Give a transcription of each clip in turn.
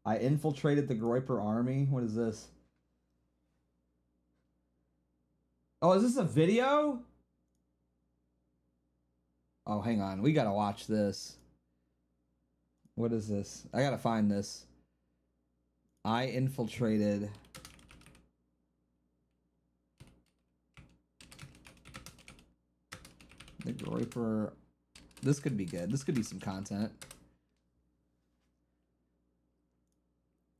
I infiltrated the Gloyper army. What is this? Oh, is this a video? Oh, hang on. We gotta watch this. What is this? I gotta find this. I infiltrated the Gloyper. This could be good. This could be some content.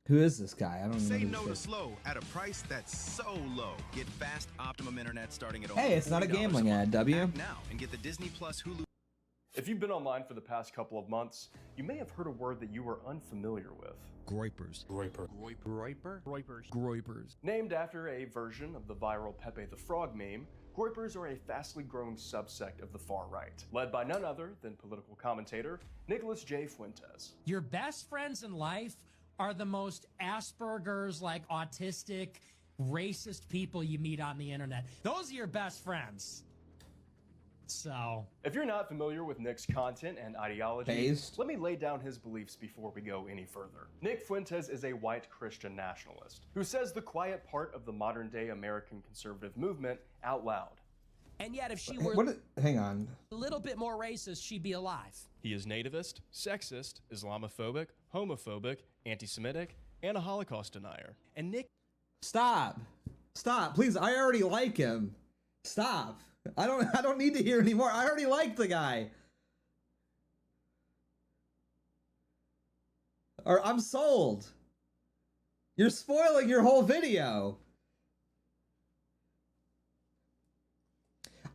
Who is this guy? I don't even know. Say no to slow at a price that's so low. Get fast Optimum internet starting at only Hey, it's not a gambling ad, W. Act now and get the Disney Plus Hulu. If you've been online for the past couple of months, you may have heard a word that you were unfamiliar with. Groypers. Groyper. Groyper? Groypers. Groypers. Named after a version of the viral Pepe the Frog meme, Groypers are a fastly growing subsect of the far right, led by none other than political commentator Nicholas J. Fuentes. Your best friends in life are the most Asperger's, like autistic, racist people you meet on the internet. Those are your best friends. So, if you're not familiar with Nick's content and ideology, let me lay down his beliefs before we go any further. Nick Fuentes is a white Christian nationalist who says the quiet part of the modern day American conservative movement out loud. And yet if she were hang on. a little bit more racist, she'd be alive. He is nativist, sexist, Islamophobic, homophobic, anti-Semitic, and a Holocaust denier. And Nick... Stop. Stop. Please, I already like him. Stop. I don't need to hear anymore. I already like the guy. Or I'm sold. You're spoiling your whole video.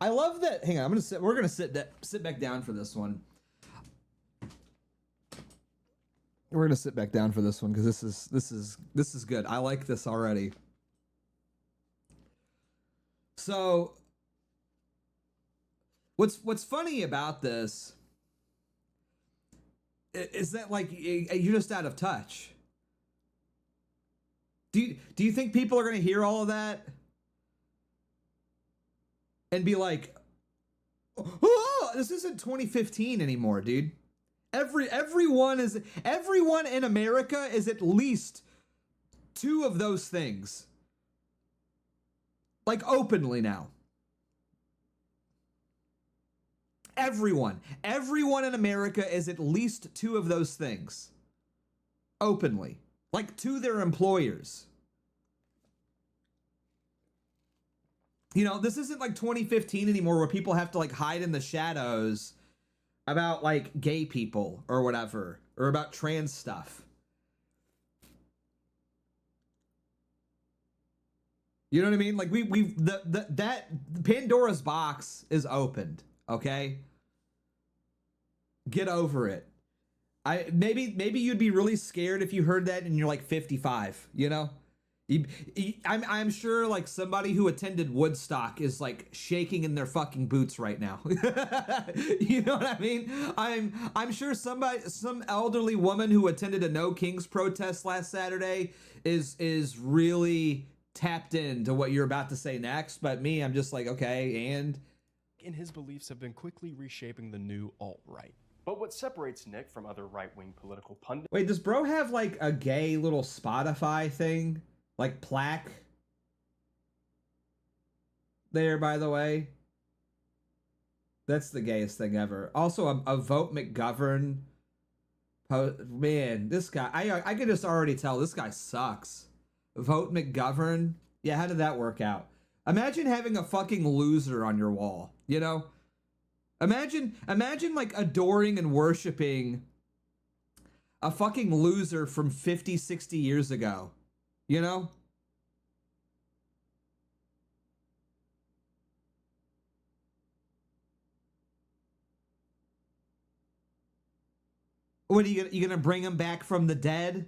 I love that. Hang on, we're gonna sit back down for this one. We're gonna sit back down for this one because this is good. I like this already. So what's funny about this is that, like, you're just out of touch. Do you think people are gonna hear all of that and be like, oh, this isn't 2015 anymore, dude? Everyone in America is at least two of those things. Like, openly now. Everyone in America is at least two of those things. Openly. Like, to their employers. You know, this isn't like 2015 anymore where people have to, like, hide in the shadows about, like, gay people or whatever, or about trans stuff. You know what I mean? Like, that Pandora's box is opened, okay? Get over it. Maybe you'd be really scared if you heard that and you're like 55, you know? I'm sure, like, somebody who attended Woodstock is, like, shaking in their fucking boots right now. You know what I mean? I'm sure some elderly woman who attended a No Kings protest last Saturday is really tapped into what you're about to say next. But me, I'm just like, okay, and his beliefs have been quickly reshaping the new alt-right. But what separates Nick from other right-wing political pundits... Wait, does bro have, like, a gay little Spotify thing? Like, plaque? There, by the way. That's the gayest thing ever. Also, a Vote McGovern. Man, this guy... I could just already tell this guy sucks. Vote McGovern? Yeah, how did that work out? Imagine having a fucking loser on your wall, you know? Imagine like adoring and worshiping a fucking loser from 50, 60 years ago. You know? What are you gonna bring him back from the dead?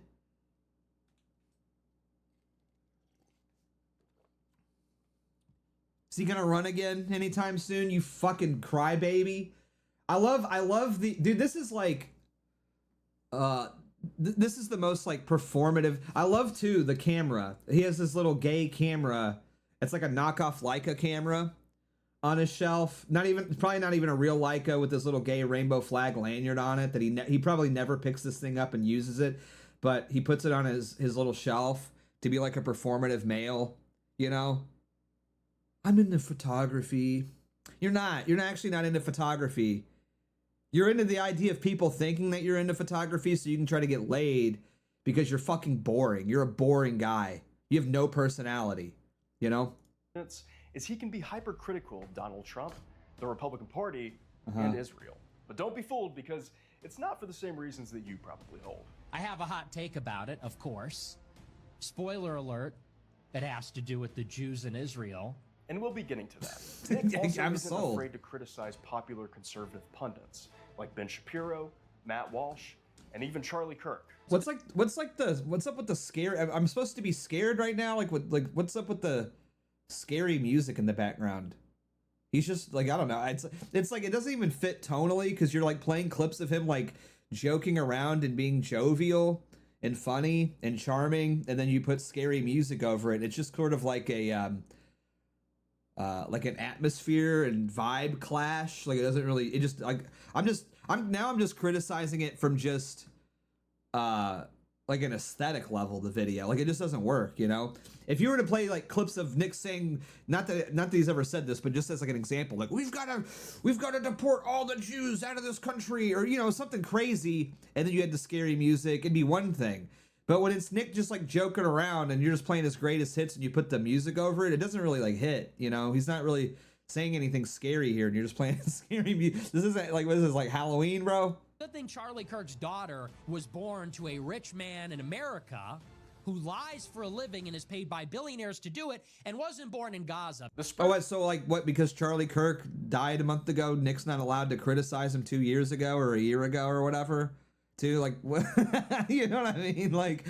Is he gonna run again anytime soon? You fucking crybaby. I love the dude. This is like, this is the most, like, performative. I love too the camera. He has this little gay camera. It's like a knockoff Leica camera on his shelf. Probably not even a real Leica with this little gay rainbow flag lanyard on it that he probably never picks this thing up and uses it. but he puts it on his little shelf to be like a performative male, you know? I'm into photography. You're not. You're actually not into photography. You're into the idea of people thinking that you're into photography so you can try to get laid because you're fucking boring. You're a boring guy. You have no personality, you know? Is he can be hypercritical of Donald Trump, the Republican Party, and Israel. But don't be fooled, because it's not for the same reasons that you probably hold. I have a hot take about it, of course. Spoiler alert, it has to do with the Jews in Israel. And we'll be getting to that. Nick also I'm isn't sold. afraid to criticize popular conservative pundits like Ben Shapiro, Matt Walsh, and even Charlie Kirk. What's up with the scare? I'm supposed to be scared right now. What's up with the scary music in the background? He's just like, I don't know. It's like it doesn't even fit tonally because you're like playing clips of him like joking around and being jovial and funny and charming, and then you put scary music over it. It's just sort of like a like an atmosphere and vibe clash. Like it doesn't really. It just like I'm just criticizing it from just like an aesthetic level. The video, like it just doesn't work. You know, if you were to play like clips of Nick saying, not that he's ever said this, but just as like an example, like we've got to deport all the Jews out of this country, or you know something crazy, and then you had the scary music, it'd be one thing. But when it's Nick just like joking around and you're just playing his greatest hits and you put the music over it, it doesn't really like hit, you know? He's not really saying anything scary here and you're just playing scary music. This isn't like, what is this, like Halloween, bro? Good thing Charlie Kirk's daughter was born to a rich man in America who lies for a living and is paid by billionaires to do it, and wasn't born in Gaza. So like what, because Charlie Kirk died a month ago, Nick's not allowed to criticize him 2 years ago or a year ago or whatever? Too, like, what? You know what I mean? Like,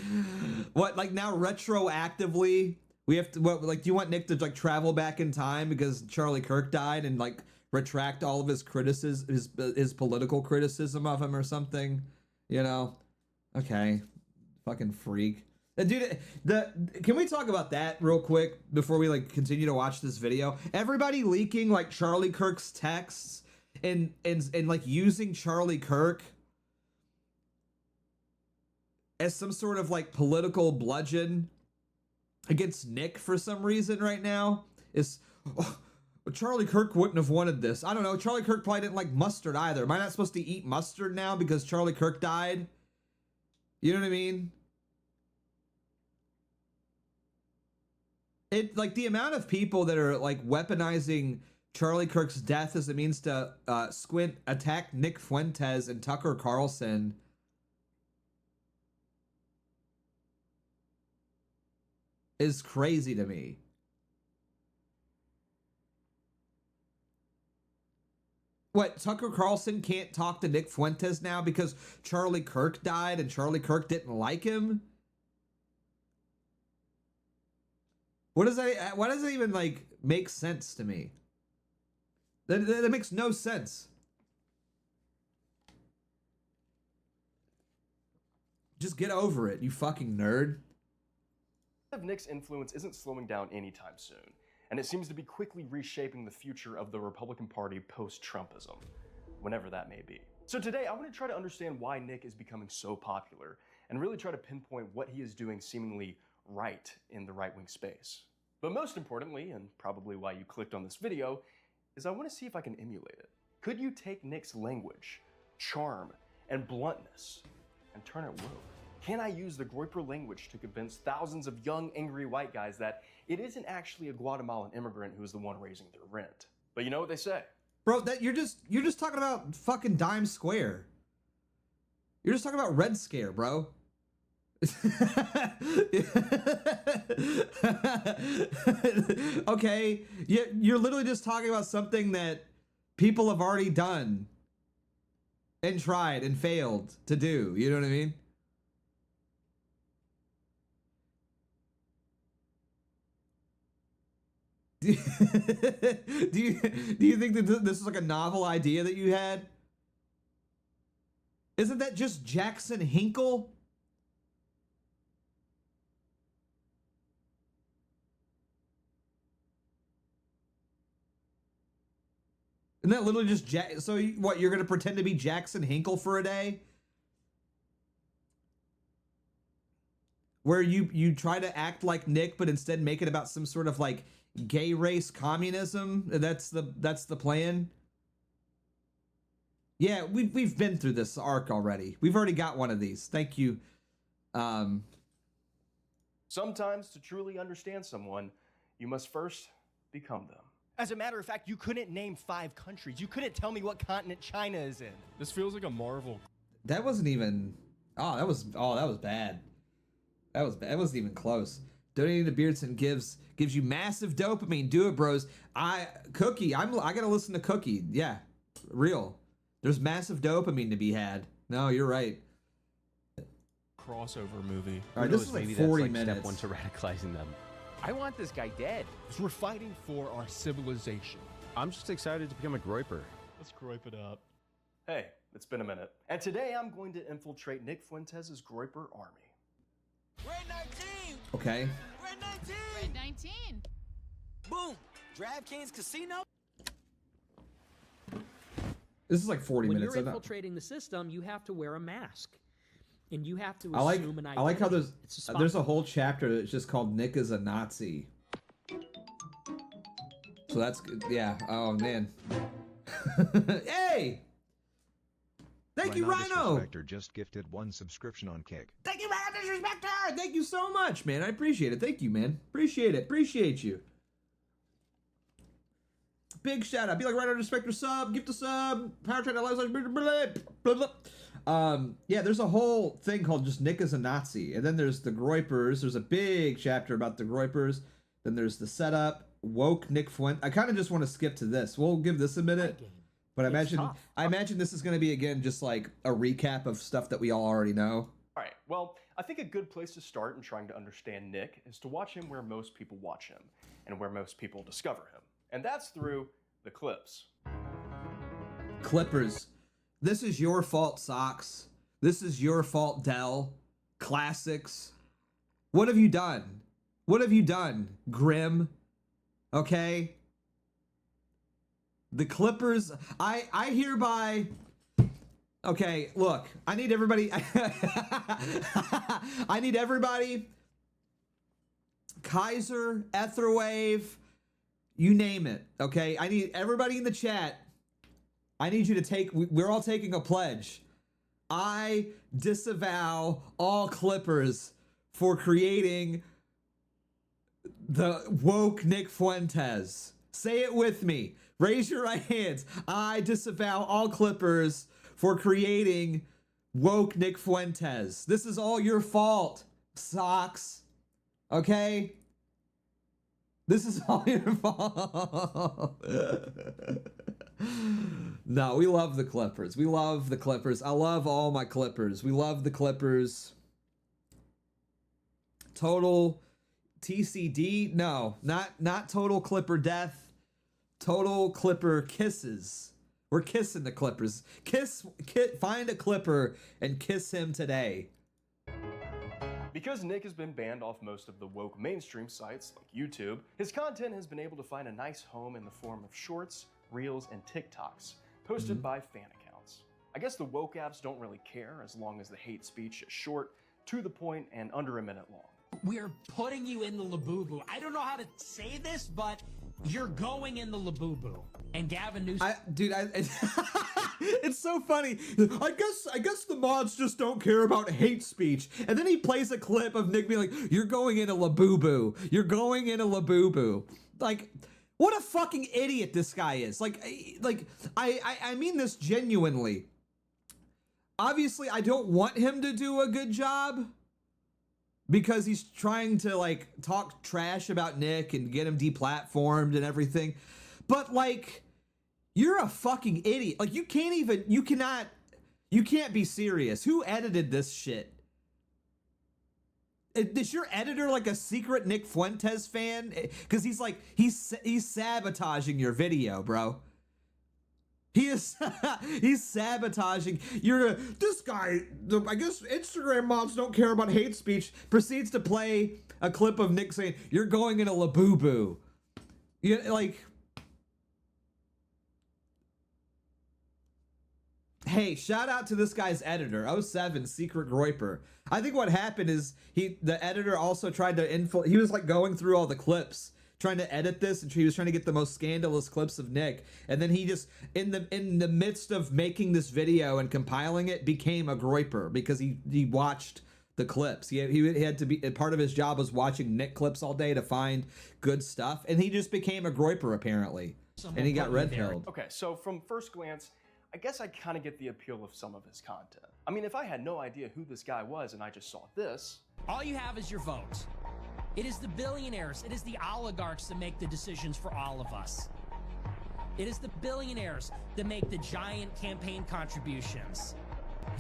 what? Like now, retroactively, we have to. What? Like, do you want Nick to like travel back in time because Charlie Kirk died and like retract all of his his political criticism of him or something? You know? Okay, fucking freak. Dude, can we talk about that real quick before we like continue to watch this video? Everybody leaking like Charlie Kirk's texts and like using Charlie Kirk as some sort of like political bludgeon against Nick for some reason right now is Charlie Kirk wouldn't have wanted this. I don't know. Charlie Kirk probably didn't like mustard either. Am I not supposed to eat mustard now because Charlie Kirk died? You know what I mean? It like the amount of people that are like weaponizing Charlie Kirk's death as a means to attack Nick Fuentes and Tucker Carlson is crazy to me. What, Tucker Carlson can't talk to Nick Fuentes now because Charlie Kirk died and Charlie Kirk didn't like him? Why does that even like make sense to me? That makes no sense. Just get over it, you fucking nerd. Of Nick's influence isn't slowing down anytime soon, and it seems to be quickly reshaping the future of the Republican Party post-Trumpism, whenever that may be. So today, I want to try to understand why Nick is becoming so popular, and really try to pinpoint what he is doing seemingly right in the right-wing space. But most importantly, and probably why you clicked on this video, is I want to see if I can emulate it. Could you take Nick's language, charm, and bluntness, and turn it woke? Can I use the Gloyper language to convince thousands of young, angry white guys that it isn't actually a Guatemalan immigrant who is the one raising their rent? But you know what they say. Bro, that you're just talking about fucking Dime Square. You're just talking about Red Scare, bro. Okay, you're literally just talking about something that people have already done and tried and failed to do. You know what I mean? Do you think that this is like a novel idea that you had? Isn't that just Jackson Hinkle? Isn't that literally just so what, you're gonna pretend to be Jackson Hinkle for a day? where you try to act like Nick, but instead make it about some sort of like gay race communism. That's the plan. Yeah, we've been through this arc already. We've already got one of these. Thank you. Sometimes to truly understand someone, you must first become them. As a matter of fact, you couldn't name 5 countries. You couldn't tell me what continent China is in. This feels like a Marvel. That wasn't even. That was bad. That wasn't even close. Donating to Beardson gives you massive dopamine. Do it, bros. Cookie. I gotta listen to Cookie. Yeah, real. There's massive dopamine to be had. No, you're right. Crossover movie. All right, this is like 40 minutes. Step one to radicalizing them. I want this guy dead. So we're fighting for our civilization. I'm just excited to become a Gloyper. Let's grope it up. Hey, it's been a minute. And today I'm going to infiltrate Nick Fuentes' Gloyper army. Red 19! Okay. Red 19! Red 19. Boom! DraftKings Casino? This is like 40 when minutes. When you're infiltrating the system, you have to wear a mask. And you have to assume an identity. I like how there's a whole chapter that's just called Nick is a Nazi. So that's good. Yeah. Oh, man. Hey! Thank you, Rhino! Disrespector just gifted 1 subscription on Kick. Thank you, Rhino Disrespector! Thank you so much, man. I appreciate it. Thank you, man. Appreciate it. Appreciate you. Big shout out. Be like Rhino Disrespector sub. Gift a sub. Power Trade Live. Blah, blah. Yeah, there's a whole thing called just Nick is a Nazi. And then there's the Gloypers. There's a big chapter about the Gloypers. Then there's the setup. Woke Nick Fuentes. I kind of just want to skip to this. We'll give this a minute. But I imagine this is going to be, again, just like a recap of stuff that we all already know. All right, well, I think a good place to start in trying to understand Nick is to watch him where most people watch him and where most people discover him. And that's through the clips. Clippers. This is your fault, Socks. This is your fault, Dell. Classics. What have you done? What have you done, Grim? Okay? The Clippers, I hereby... Okay, look, I need everybody... I need everybody... Kaiser, Etherwave, you name it, okay? I need everybody in the chat. I need you to take... We're all taking a pledge. I disavow all Clippers for creating the woke Nick Fuentes. Say it with me. Raise your right hands. I disavow all Clippers for creating woke Nick Fuentes. This is all your fault, Socks. Okay? This is all your fault. No, we love the Clippers. We love the Clippers. I love all my Clippers. We love the Clippers. Total TCD? No, not total Clipper death. Total Clipper kisses. We're kissing the Clippers. Find a Clipper and kiss him today. Because Nick has been banned off most of the woke mainstream sites like YouTube, his content has been able to find a nice home in the form of shorts, reels, and TikToks, posted by fan accounts. I guess the woke apps don't really care as long as the hate speech is short, to the point, and under a minute long. We're putting you in the labubu. I don't know how to say this, but you're going in the labubu. And Gavin Newsom... It's so funny. I guess the mods just don't care about hate speech. And then he plays a clip of Nick being like, you're going in a labubu. You're going in a labubu. Like, what a fucking idiot this guy is. I mean this genuinely. Obviously, I don't want him to do a good job, because he's trying to, like, talk trash about Nick and get him deplatformed and everything. But, like, you're a fucking idiot. Like, you can't be serious. Who edited this shit? Is your editor, like, a secret Nick Fuentes fan? Because he's sabotaging your video, bro. He's sabotaging this guy. I guess Instagram moms don't care about hate speech. Proceeds to play a clip of Nick saying, "You're going in a labubu." Hey, shout out to this guy's editor, '07 Secret Gloyper. I think what happened is the editor also tried to he was like going through all the clips, trying to edit this, and he was trying to get the most scandalous clips of Nick. And then he just, in the midst of making this video and compiling it, became a Gloyper because he watched the clips. He had to be, part of his job was watching Nick clips all day to find good stuff, and he just became a Gloyper apparently. And he got red pilled. Okay, so from first glance, I guess I kind of get the appeal of some of his content. I mean, if I had no idea who this guy was and I just saw this... All you have is your vote. It is the billionaires, it is the oligarchs that make the decisions for all of us. It is the billionaires that make the giant campaign contributions.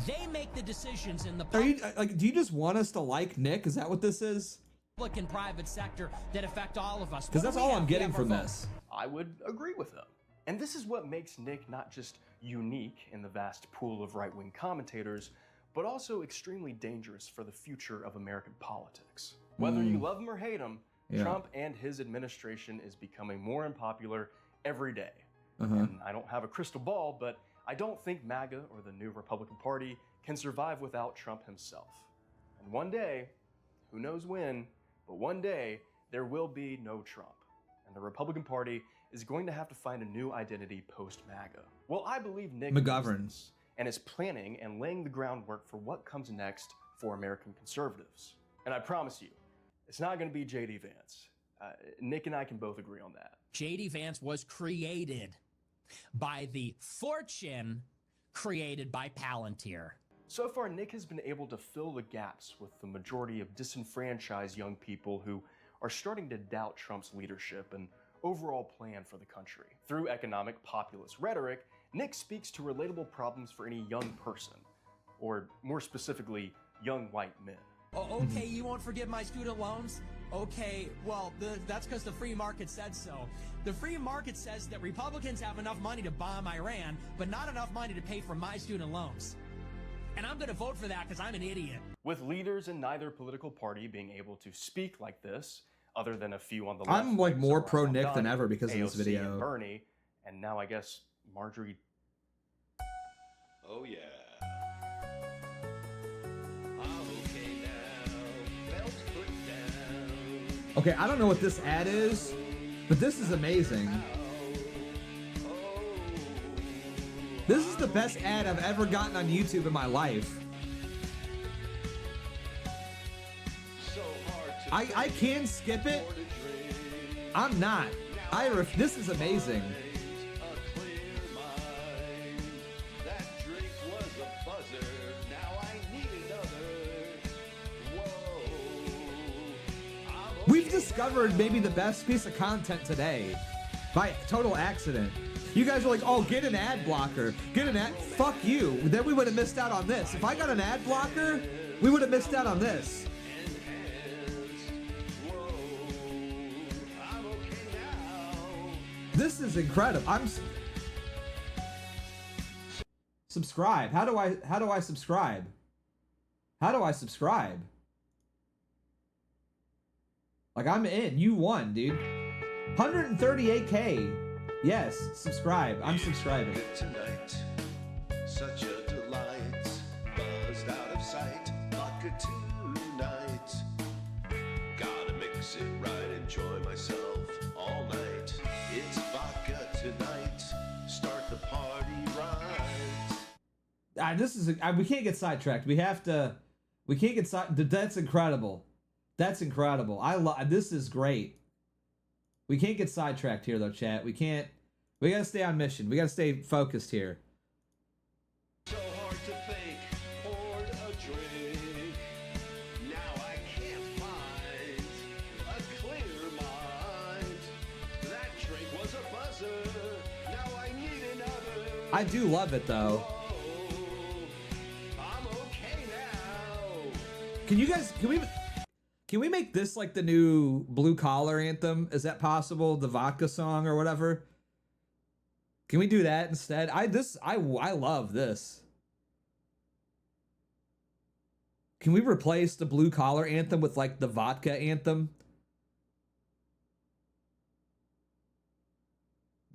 They make the decisions in the do you just want us to like Nick? Is that what this is? public and private sector that affect all of us. Because that's all I'm getting from this. I would agree with him. And this is what makes Nick not just unique in the vast pool of right-wing commentators, but also extremely dangerous for the future of American politics. Whether you love him or hate him, Trump and his administration is becoming more unpopular every day. And I don't have a crystal ball, but I don't think MAGA or the new Republican Party can survive without Trump himself. And one day, who knows when, but one day, there will be no Trump. And the Republican Party is going to have to find a new identity post-MAGA. Well, I believe Nick McGovern and is planning and laying the groundwork for what comes next for American conservatives. And I promise you, it's not going to be J.D. Vance. Nick and I can both agree on that. J.D. Vance was created by the fortune created by Palantir. So far, Nick has been able to fill the gaps with the majority of disenfranchised young people who are starting to doubt Trump's leadership and overall plan for the country. Through economic populist rhetoric, Nick speaks to relatable problems for any young person, or more specifically, young white men. Oh, okay, you won't forgive my student loans? Okay, well, that's because the free market said so. The free market says that Republicans have enough money to bomb Iran, but not enough money to pay for my student loans. And I'm going to vote for that because I'm an idiot. With leaders in neither political party being able to speak like this, other than a few on the left. I'm like more pro Nick than ever because of this video. And Bernie, and now I guess Marjorie. Oh yeah. I'm okay now. Belt put down. Okay, I don't know what this ad is, but this is amazing. This is the best ad I've ever gotten on YouTube in my life. I can skip it. I'm not. This is amazing. We've discovered maybe the best piece of content today by total accident. You guys are like, oh, get an ad blocker. Get an ad. Fuck you. Then we would have missed out on this. If I got an ad blocker, we would have missed out on this. This is incredible. Subscribe. How do I subscribe? How do I subscribe? Like, I'm in. You won, dude. 138K. Yes, subscribe. I'm subscribing. Tonight, such a delight. Buzzed out of sight. Vodka tonight. Gotta mix it right. Enjoy myself all night. It's vodka tonight. Start the party right. This is we can't get sidetracked. We can't get that's incredible. That's incredible. This is great. We can't get sidetracked here though, chat. We gotta stay on mission. We gotta stay focused here. So hard to think, poured a drink. Now I can't find a clear mind. That drink was a buzzer. Now I need another. I do love it though. Whoa, I'm okay now. Can we make this like the new blue collar anthem? Is that possible? The vodka song or whatever? Can we do that instead? I love this. Can we replace the blue collar anthem with like the vodka anthem?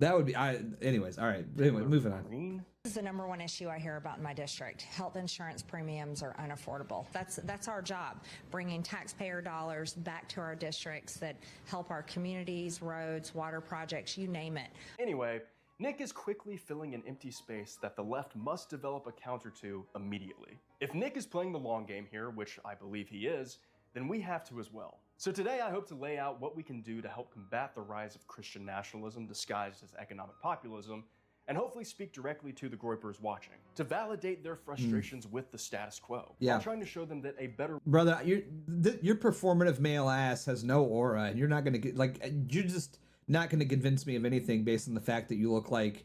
That would be. Anyways, all right. Anyway, moving on. This is the number one issue I hear about in my district. Health insurance premiums are unaffordable. That's our job, bringing taxpayer dollars back to our districts that help our communities, roads, water projects, you name it. Anyway, Nick is quickly filling an empty space that the left must develop a counter to immediately. If Nick is playing the long game here, which I believe he is, then we have to as well. So today I hope to lay out what we can do to help combat the rise of Christian nationalism disguised as economic populism, and hopefully speak directly to the Gloypers watching, to validate their frustrations with the status quo. Yeah. I'm trying to show them that a better... Brother, your performative male ass has no aura, and you're not going to get, like, you're just not going to convince me of anything based on the fact that you look like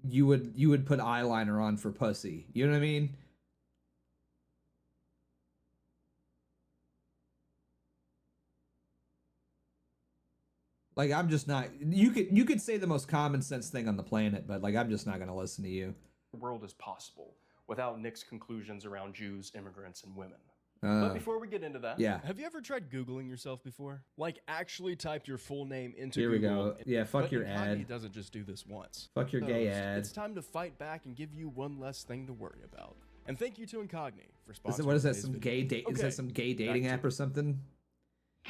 you would put eyeliner on for pussy. You know what I mean? Like, I'm just not... You could say the most common sense thing on the planet, but, like, I'm just not going to listen to you. The world is possible without Nick's conclusions around Jews, immigrants, and women. But before we get into that... Yeah. Have you ever tried Googling yourself before? Like, actually typed your full name into Here Google? we go. Yeah, fuck your Incognito ad. doesn't just do this once. Fuck your gay ad. It's time to fight back and give you one less thing to worry about. And thank you to Incognito for sponsoring What is that, today's some video. gay date? Okay, Is that some gay dating app or something?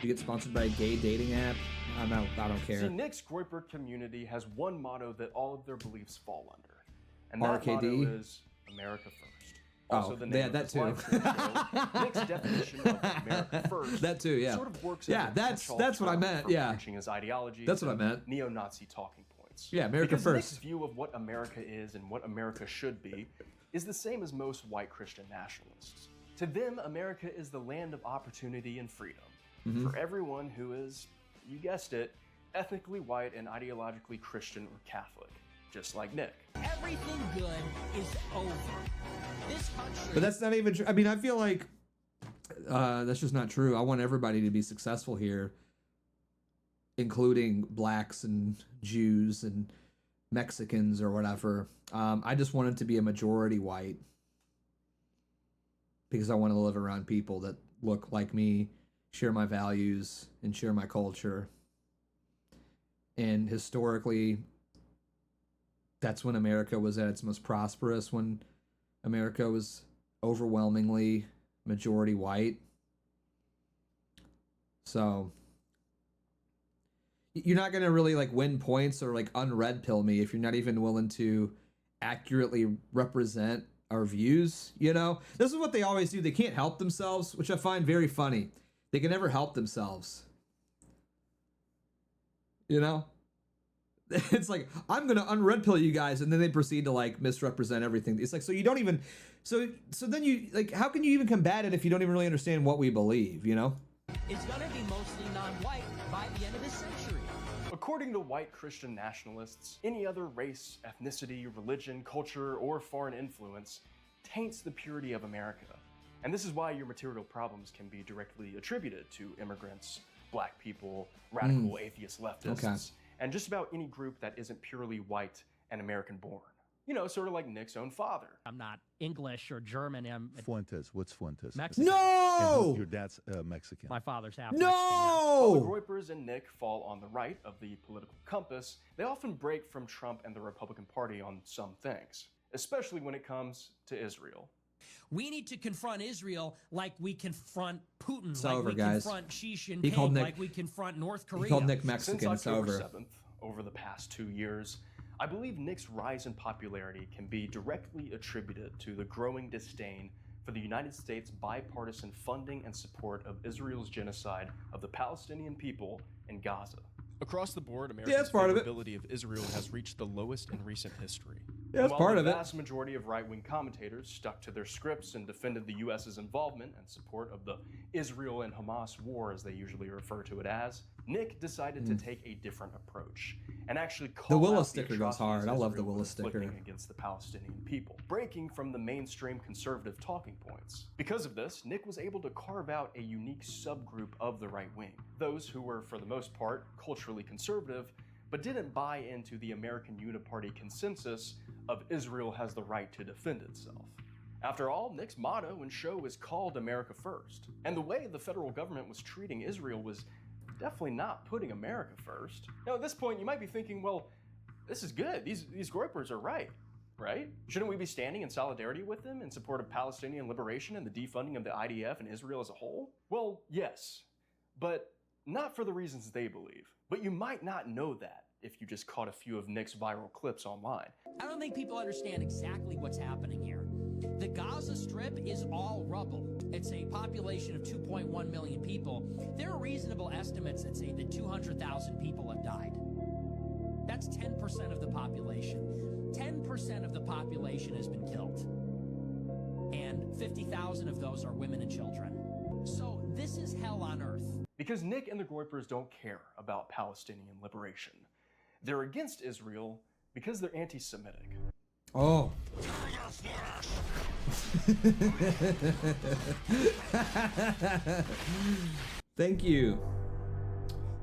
You get sponsored by a gay dating app? I don't care. See, Nick's Gloyper community has one motto that all of their beliefs fall under. And that RKD? motto is America First. Also, the name yeah, of that this too. live stream show, Nick's definition of America First That too, yeah. sort of works Yeah, as a that's catch-all what I term meant, for yeah. preaching his ideologies That's what I and meant. neo-Nazi talking points. Yeah, America because First. Nick's view of what America is and what America should be is the same as most white Christian nationalists. To them, America is the land of opportunity and freedom for everyone who is, you guessed it, ethnically white and ideologically Christian or Catholic, just like Nick. Everything good is over. This country... But that's not even true. I mean, I feel like that's just not true. I want everybody to be successful here, including blacks and Jews and Mexicans or whatever. I just want it to be a majority white because I want to live around people that look like me, share my values, and share my culture. And historically, that's when America was at its most prosperous, when America was overwhelmingly majority white. So you're not going to really like win points or like unred pill me if you're not even willing to accurately represent our views, you know? This is what they always do. They can't help themselves, which I find very funny. They can never help themselves. You know? It's like, I'm going to unred pill you guys, and then they proceed to like misrepresent everything. It's like, so you don't even, so then you, like, how can you even combat it if you don't even really understand what we believe, you know? It's going to be mostly non-white by the end of this century. According to white Christian nationalists, any other race, ethnicity, religion, culture, or foreign influence taints the purity of America. And this is why your material problems can be directly attributed to immigrants, black people, radical atheist leftists, and just about any group that isn't purely white and American born. You know, sort of like Nick's own father. I'm not English or German. I'm Fuentes. What's Fuentes? Mexican. No! Your dad's Mexican. My father's half No! Mexican. While the Gloypers and Nick fall on the right of the political compass, they often break from Trump and the Republican Party on some things, especially when it comes to Israel. We need to confront Israel like we confront Putin, It's like over, we guys. confront Xi He called Jinping, Nick- like we confront North Korea. He called Nick Mexican. Since It's October over. 7th, over the past 2 years, I believe Nick's rise in popularity can be directly attributed to the growing disdain for the United States' bipartisan funding and support of Israel's genocide of the Palestinian people in Gaza. Across the board, America's that's part of it. favorability of Israel has reached the lowest in recent history. Yeah, that's While part of the it. vast majority of right-wing commentators stuck to their scripts and defended the U.S.'s involvement and support of the Israel and Hamas war, as they usually refer to it as, Nick decided to take a different approach and actually call Willis out sticker the goes hard. I love the Israel Willis was sticker. inflicting against the Palestinian people, breaking from the mainstream conservative talking points. Because of this, Nick was able to carve out a unique subgroup of the right wing, those who were, for the most part, culturally conservative, but didn't buy into the American Uniparty consensus of Israel has the right to defend itself. After all, Nick's motto and show is called America First, and the way the federal government was treating Israel was definitely not putting America first. Now, at this point, you might be thinking, well, This is good. These Gloypers are right. Right? Shouldn't we be standing in solidarity with them in support of Palestinian liberation and the defunding of the IDF and Israel as a whole? Well, yes, but not for the reasons they believe. But you might not know that if you just caught a few of Nick's viral clips online. I don't think people understand exactly what's happening here. The Gaza Strip is all rubble. It's a population of 2.1 million people. There are reasonable estimates that say that 200,000 people have died. That's 10% of the population. 10% of the population has been killed. And 50,000 of those are women and children. So this is hell on earth. Because Nick and the Gloypers don't care about Palestinian liberation. They're against Israel because they're anti-Semitic. Oh. Thank you.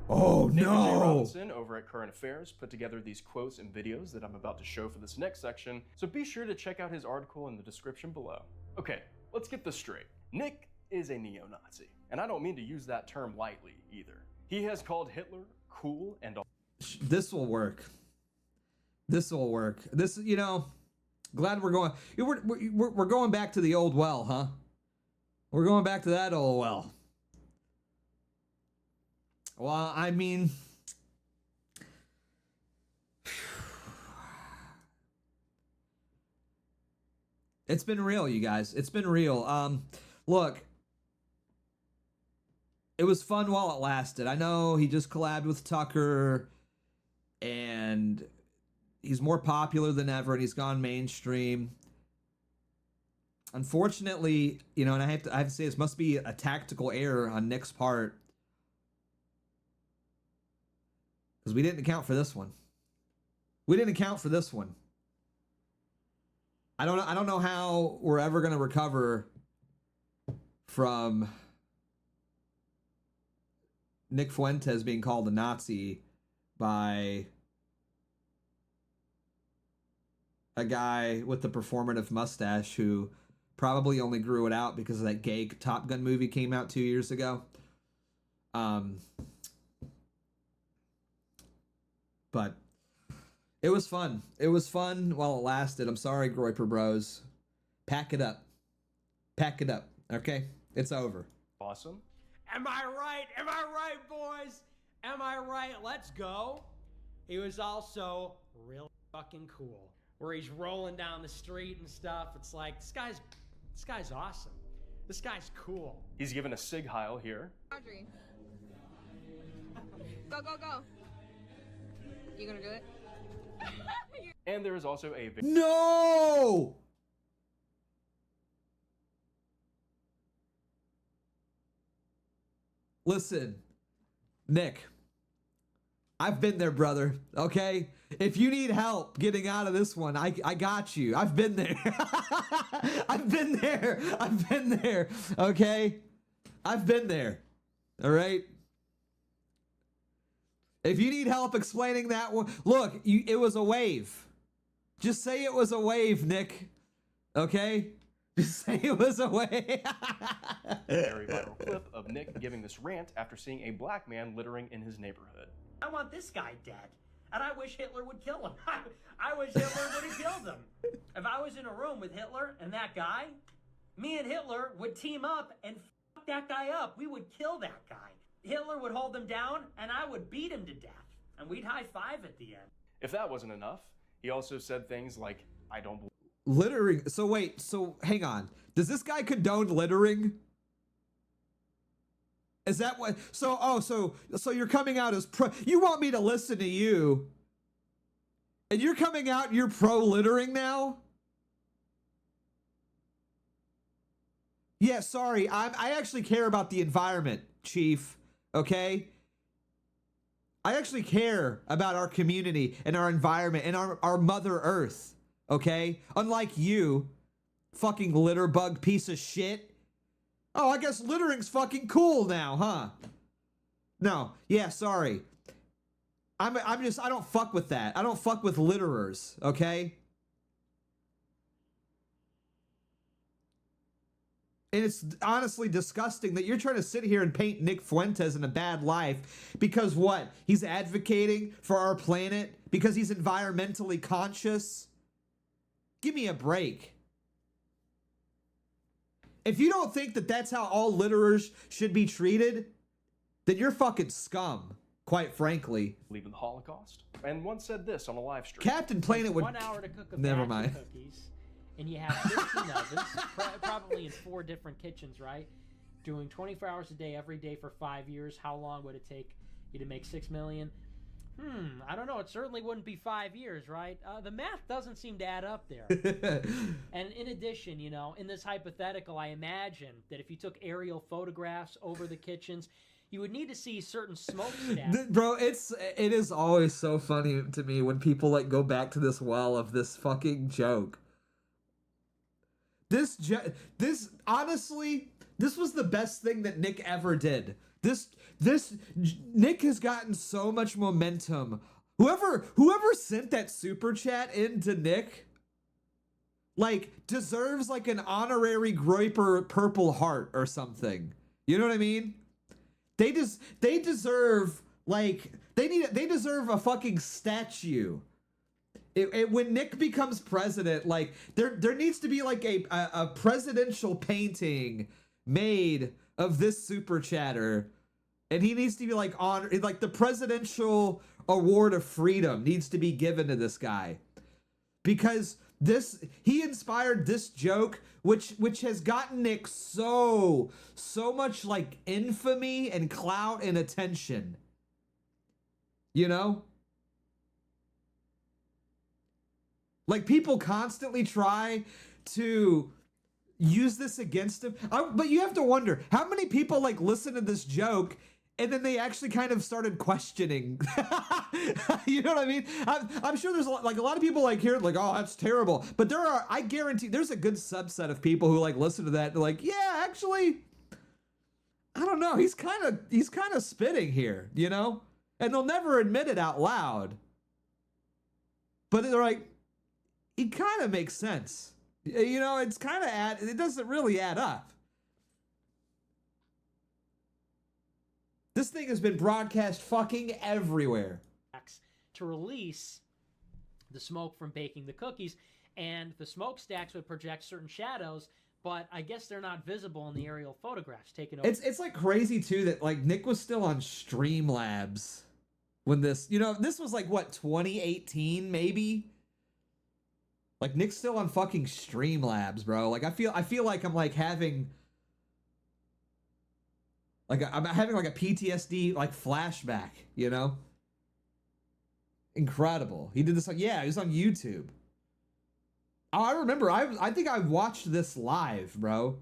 Oh, Nick and Jay no. Robinson over at Current Affairs put together these quotes and videos that I'm about to show for this next section, so be sure to check out his article in the description below. Okay, let's get this straight. Nick is a neo-Nazi, and I don't mean to use that term lightly either. He has called Hitler cool and all. This will work. This will work. This, you know, glad we're going. We're going back to the old well, huh? We're going back to that old well. Well, I mean, it's been real, you guys. It's been real. Look, it was fun while it lasted. I know he just collabed with Tucker, and he's more popular than ever, and he's gone mainstream. Unfortunately, you know, and I have to say this must be a tactical error on Nick's part, because we didn't account for this one. We didn't account for this one. I don't know how we're ever going to recover from Nick Fuentes being called a Nazi by a guy with the performative mustache who probably only grew it out because of that gay Top Gun movie came out 2 years ago. But it was fun. It was fun while it lasted. I'm sorry, Gloyper Bros. Pack it up. Pack it up. Okay? It's over. Awesome. Am I right? Am I right, boys? Am I right? Let's go. He was also real fucking cool. Where he's rolling down the street and stuff. It's like, this guy's awesome. This guy's cool. He's given a Sig Heil here. Audrey. Go, go, go. You gonna do it? And there is also a... No! Listen, Nick, I've been there, brother, okay? If you need help getting out of this one, I got you. I've been there. I've been there. I've been there, okay? I've been there, all right? If you need help explaining that one, look, it was a wave. Just say it was a wave, Nick, okay? Just say it was a wave. Very viral clip of Nick giving this rant after seeing a black man littering in his neighborhood. I want this guy dead. And I wish Hitler would kill him. I wish Hitler would have killed him. If I was in a room with Hitler and that guy, me and Hitler would team up and fuck that guy up. We would kill that guy. Hitler would hold him down and I would beat him to death. And we'd high five at the end. If that wasn't enough, he also said things like, I don't believe. Littering. So wait, so hang on. Does this guy condone littering? Is that what? So you're coming out as pro. You want me to listen to you, and you're coming out and you're pro littering now? Yeah, sorry. I actually care about the environment, Chief. Okay. I actually care about our community and our environment and our Mother Earth. Okay? Unlike you, fucking litter bug piece of shit. Oh, I guess littering's fucking cool now, huh? No, yeah, sorry. I don't fuck with that. I don't fuck with litterers, okay? And it's honestly disgusting that you're trying to sit here and paint Nick Fuentes in a bad life because what? He's advocating for our planet because he's environmentally conscious. Give me a break. If you don't think that that's how all litterers should be treated, then you're fucking scum, quite frankly. Believe in the Holocaust. And once said this on a live stream. Captain Planet would... 1 hour to cook a Never batch mind. of cookies, and you have 15 ovens, probably in 4 different kitchens, right? Doing 24 hours a day, every day for 5 years. How long would it take you to make $6 million? I don't know. It certainly wouldn't be 5 years, right? The math doesn't seem to add up there. And in addition, you know, in this hypothetical, I imagine that if you took aerial photographs over the kitchens, you would need to see certain smokestacks. Bro, it is always so funny to me when people like go back to this well of this fucking joke. This honestly, this was the best thing that Nick ever did. Nick has gotten so much momentum. Whoever sent that super chat into Nick, like, deserves like an honorary Gloyper Purple Heart or something. You know what I mean? They deserve like they deserve a fucking statue. When Nick becomes president, like there needs to be like a presidential painting made of this super chatter, and he needs to be like honored. Like the presidential award of freedom needs to be given to this guy, because he inspired this joke, which has gotten Nick so much like infamy and clout and attention. You know? Like, people constantly try to use this against him. But you have to wonder, how many people, like, listen to this joke and then they actually kind of started questioning? You know what I mean? I'm sure there's a lot of people, like, here, like, oh, that's terrible. But I guarantee there's a good subset of people who, like, listen to that and they're like, yeah, actually, I don't know. He's kind of spitting here, you know? And they'll never admit it out loud. But they're like, it kind of makes sense. You know, it doesn't really add up. This thing has been broadcast fucking everywhere. To release the smoke from baking the cookies, and the smokestacks would project certain shadows, but I guess they're not visible in the aerial photographs taken over. It's like crazy too that like Nick was still on Streamlabs when this, you know, this was like what, 2018 maybe? Like Nick's still on fucking Streamlabs, bro. Like I feel like I'm like having like I'm having like a PTSD like flashback, you know? Incredible. He did this on, yeah, he was on YouTube. Oh, I remember. I think I watched this live, bro.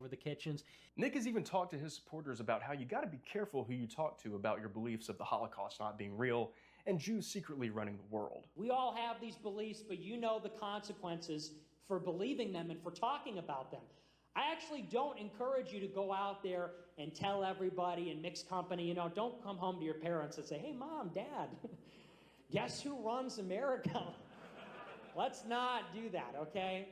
Over the kitchens. Nick has even talked to his supporters about how you got to be careful who you talk to about your beliefs of the Holocaust not being real and Jews secretly running the world. We all have these beliefs, but you know the consequences for believing them and for talking about them. I actually don't encourage you to go out there and tell everybody in mixed company, you know, don't come home to your parents and say, hey, Mom, Dad, guess who runs America? Let's not do that, okay?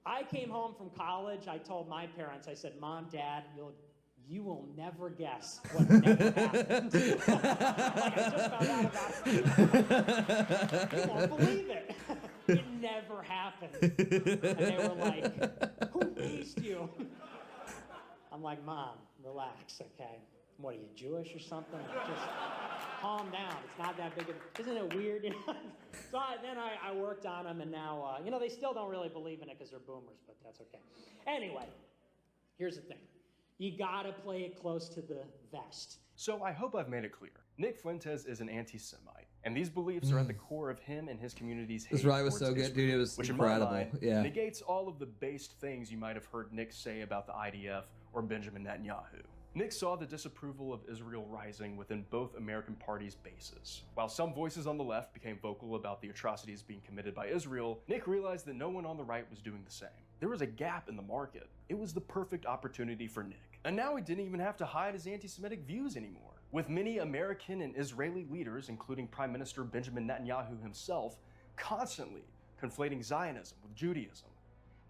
I came home from college. I told my parents, I said, Mom, Dad, you will never guess what never happened. Like, I just found out about it. You won't believe it. It never happened. And they were like, who raised you? I'm like, Mom, relax, okay? What, are you Jewish or something? Just calm down. It's not that big of a... Isn't it weird? You know? So then I worked on them, and now, you know, they still don't really believe in it because they're boomers, but that's okay. Anyway, here's the thing. You gotta play it close to the vest. So I hope I've made it clear. Nick Fuentes is an anti-Semite, and these beliefs are at the core of him and his community's hate. This ride was towards so good, Israel, dude. It was which incredible. In my mind, yeah. negates all of the based things you might have heard Nick say about the IDF or Benjamin Netanyahu. Nick saw the disapproval of Israel rising within both American parties' bases. While some voices on the left became vocal about the atrocities being committed by Israel, Nick realized that no one on the right was doing the same. There was a gap in the market. It was the perfect opportunity for Nick. And now he didn't even have to hide his anti-Semitic views anymore. With many American and Israeli leaders, including Prime Minister Benjamin Netanyahu himself, constantly conflating Zionism with Judaism,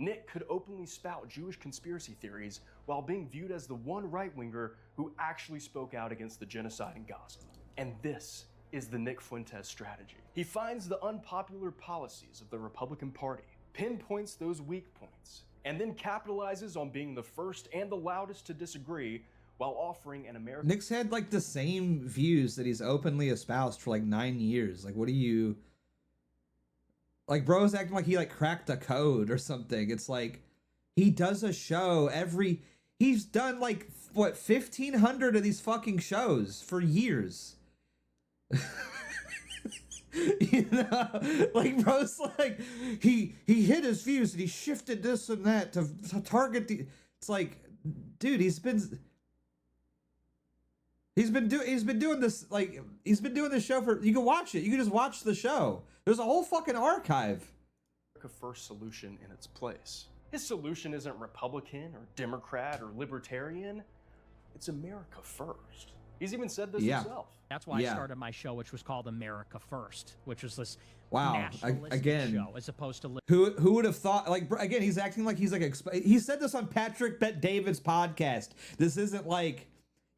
Nick could openly spout Jewish conspiracy theories while being viewed as the one right-winger who actually spoke out against the genocide in Gaza. And this is the Nick Fuentes strategy. He finds the unpopular policies of the Republican Party, pinpoints those weak points, and then capitalizes on being the first and the loudest to disagree while offering an American... Nick's had like the same views that he's openly espoused for like 9 years. Like, what do you... Like, bro's acting like he like cracked a code or something. It's like, he does a show every... He's done like, what, 1,500 of these fucking shows for years. You know, like, bro's like, he hit his views and he shifted this and that to target the... It's like, dude, he's been doing this, like, he's been doing this show for... You can watch it. You can just watch the show. There's a whole fucking archive. America First solution in its place. His solution isn't Republican or Democrat or Libertarian. It's America First. He's even said this himself. That's why I started my show, which was called America First, which was this wow, nationalistic again, show, as opposed to... Who would have thought, like, again, he's acting like he's like, he said this on Patrick Bet David's podcast. This isn't like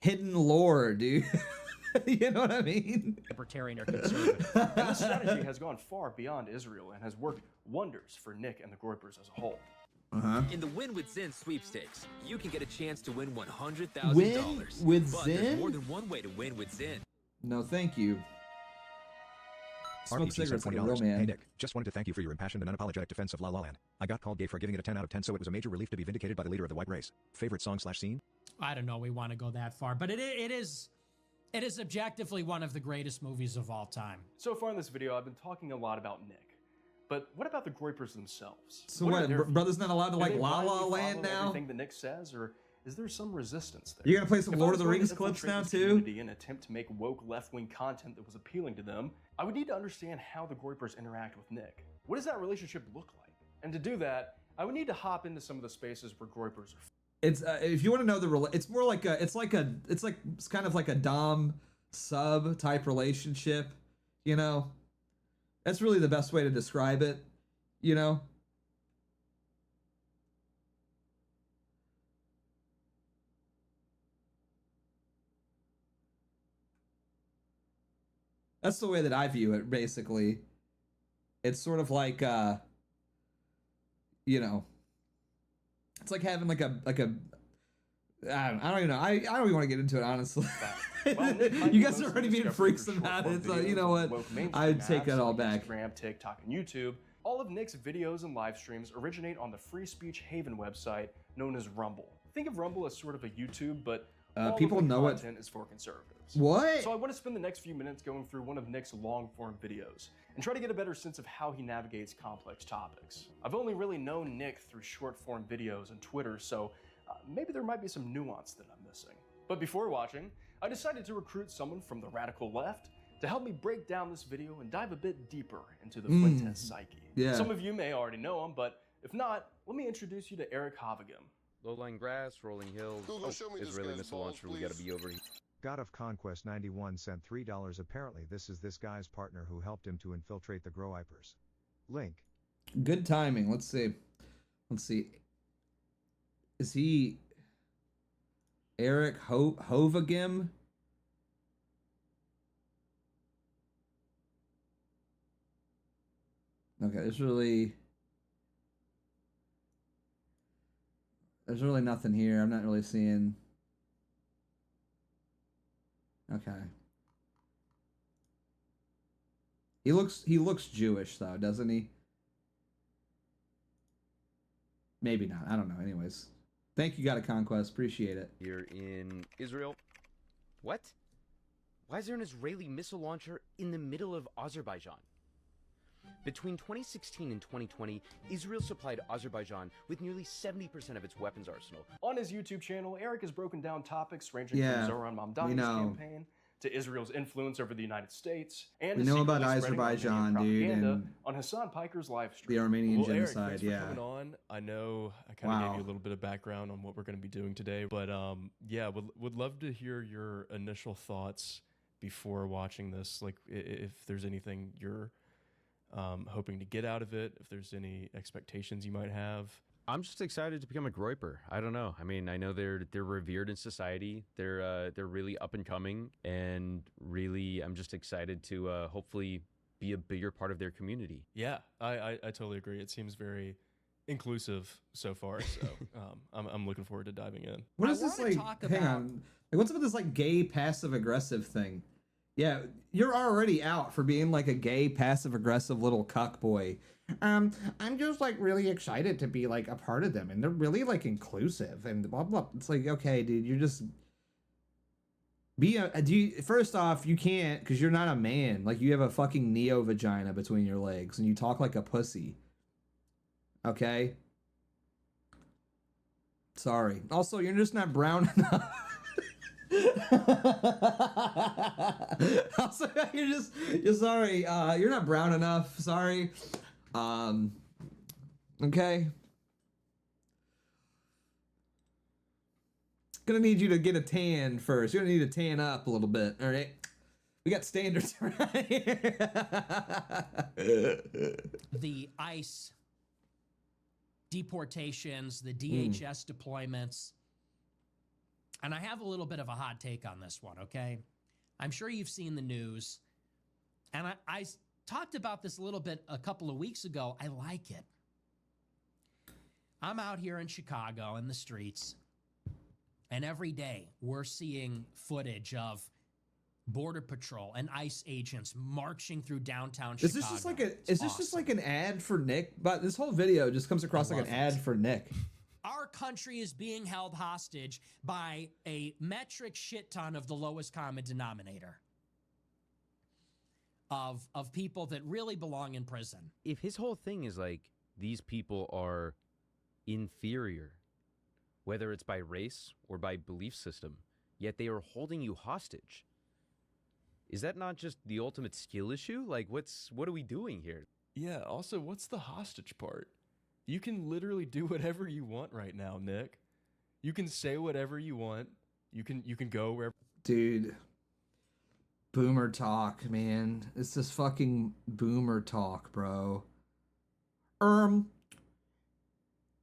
hidden lore, dude. You know what I mean? Libertarian or conservative. And this strategy has gone far beyond Israel and has worked wonders for Nick and the Groypers as a whole. In the Win with Zen sweepstakes, you can get a chance to win $100,000. Win with but Zen? There's more than one way to win with Zen. No, thank you. Smoke RPC cigarettes said like a real $20. man. Hey Nick, just wanted to thank you for your impassioned and unapologetic defense of La La Land. I got called gay for giving it a 10 out of 10, so it was a major relief to be vindicated by the leader of the white race. Favorite song/scene? I don't know. We want to go that far, but it is objectively one of the greatest movies of all time. So far in this video, I've been talking a lot about Nick. But what about the Groypers themselves? So what, brother's not allowed to like La La blindly Land follow now? everything that Nick says, or is there some resistance there? You're gonna play some If Lord I of the was going Rings to clips infiltrate now this too? community and attempt to make woke left-wing content that was appealing to them, I would need to understand how the Groypers interact with Nick. What does that relationship look like? And to do that, I would need to hop into some of the spaces where Groypers are. It's if you want to know it's more like it's kind of like a dom sub type relationship, you know. That's really the best way to describe it, you know. That's the way that I view it, basically. It's sort of like you know, it's like having like a I don't even know. I don't even want to get into it, honestly. You guys are already being freaks about it, so you know what? I take that all back. Instagram, TikTok, and YouTube. All of Nick's videos and live streams originate on the free speech haven website known as Rumble. Think of Rumble as sort of a YouTube, but all people of the know it. content is for conservatives. What? So I want to spend the next few minutes going through one of Nick's long-form videos and try to get a better sense of how he navigates complex topics. I've only really known Nick through short-form videos and Twitter, so maybe there might be some nuance that I'm missing. But before watching, I decided to recruit someone from the radical left to help me break down this video and dive a bit deeper into the Fuentes psyche. Yeah. Some of you may already know him, but if not, let me introduce you to Eric Hovagim. Low-lying grass, rolling hills. Google, show me this Israeli guy's missile balls, launcher. We gotta please. be over here. God of Conquest 91 sent $3. Apparently this is this guy's partner who helped him to infiltrate the Groypers. Link. Good timing. Let's see. Is he Eric Hovagim? Okay, there's really nothing here. I'm not really seeing. Okay. He looks Jewish though, doesn't he? Maybe not. I don't know. Anyways. Thank you, God of Conquest. Appreciate it. Here in Israel. What? Why is there an Israeli missile launcher in the middle of Azerbaijan? Between 2016 and 2020, Israel supplied Azerbaijan with nearly 70% of its weapons arsenal. On his YouTube channel, Eric has broken down topics ranging Yeah, from Zoran Mamdani's campaign to Israel's influence over the United States, and we to know about secretly spreading Azerbaijan, Armenian dude, propaganda and on Hassan Piker's live stream. the Armenian Well, Eric, genocide. thanks for Yeah. coming on. I know I kind of gave you a little bit of background on what we're going to be doing today, but yeah, would love to hear your initial thoughts before watching this. Like, if there's anything you're hoping to get out of it, if there's any expectations you might have. I'm just excited to become a Gloyper. I don't know. I mean, I know they're revered in society. They're really up and coming, and really, I'm just excited to hopefully be a bigger part of their community. Yeah, I totally agree. It seems very inclusive so far. So I'm looking forward to diving in. What is this like? Hang on. Like, what's up with this like gay passive aggressive thing? Yeah, you're already out for being like a gay passive aggressive little cuck boy. I'm just like really excited to be like a part of them, and they're really like inclusive and blah blah. It's like, okay, dude, you're just first off, you can't, because you're not a man. Like, you have a fucking neo vagina between your legs and you talk like a pussy. Okay? Sorry. Also, you're just not brown enough. Also, you're sorry. You're not brown enough. Sorry. Okay. Gonna need you to get a tan first. You're gonna need to tan up a little bit. All right. We got standards right here. The ICE deportations, the DHS deployments. And I have a little bit of a hot take on this one, okay? I'm sure you've seen the news. And I talked about this a little bit a couple of weeks ago. I like it. I'm out here in Chicago in the streets, and every day we're seeing footage of Border Patrol and ICE agents marching through downtown Chicago. Is this just like an ad for Nick? But this whole video just comes across like an ad for Nick. Our country is being held hostage by a metric shit ton of the lowest common denominator of people that really belong in prison. If his whole thing is like, these people are inferior, whether it's by race or by belief system, yet they are holding you hostage, is that not just the ultimate skill issue? Like, what are we doing here? Yeah, also, what's the hostage part? You can literally do whatever you want right now, Nick. You can say whatever you want. You can go wherever. Dude. Boomer talk, man. It's this fucking boomer talk, bro.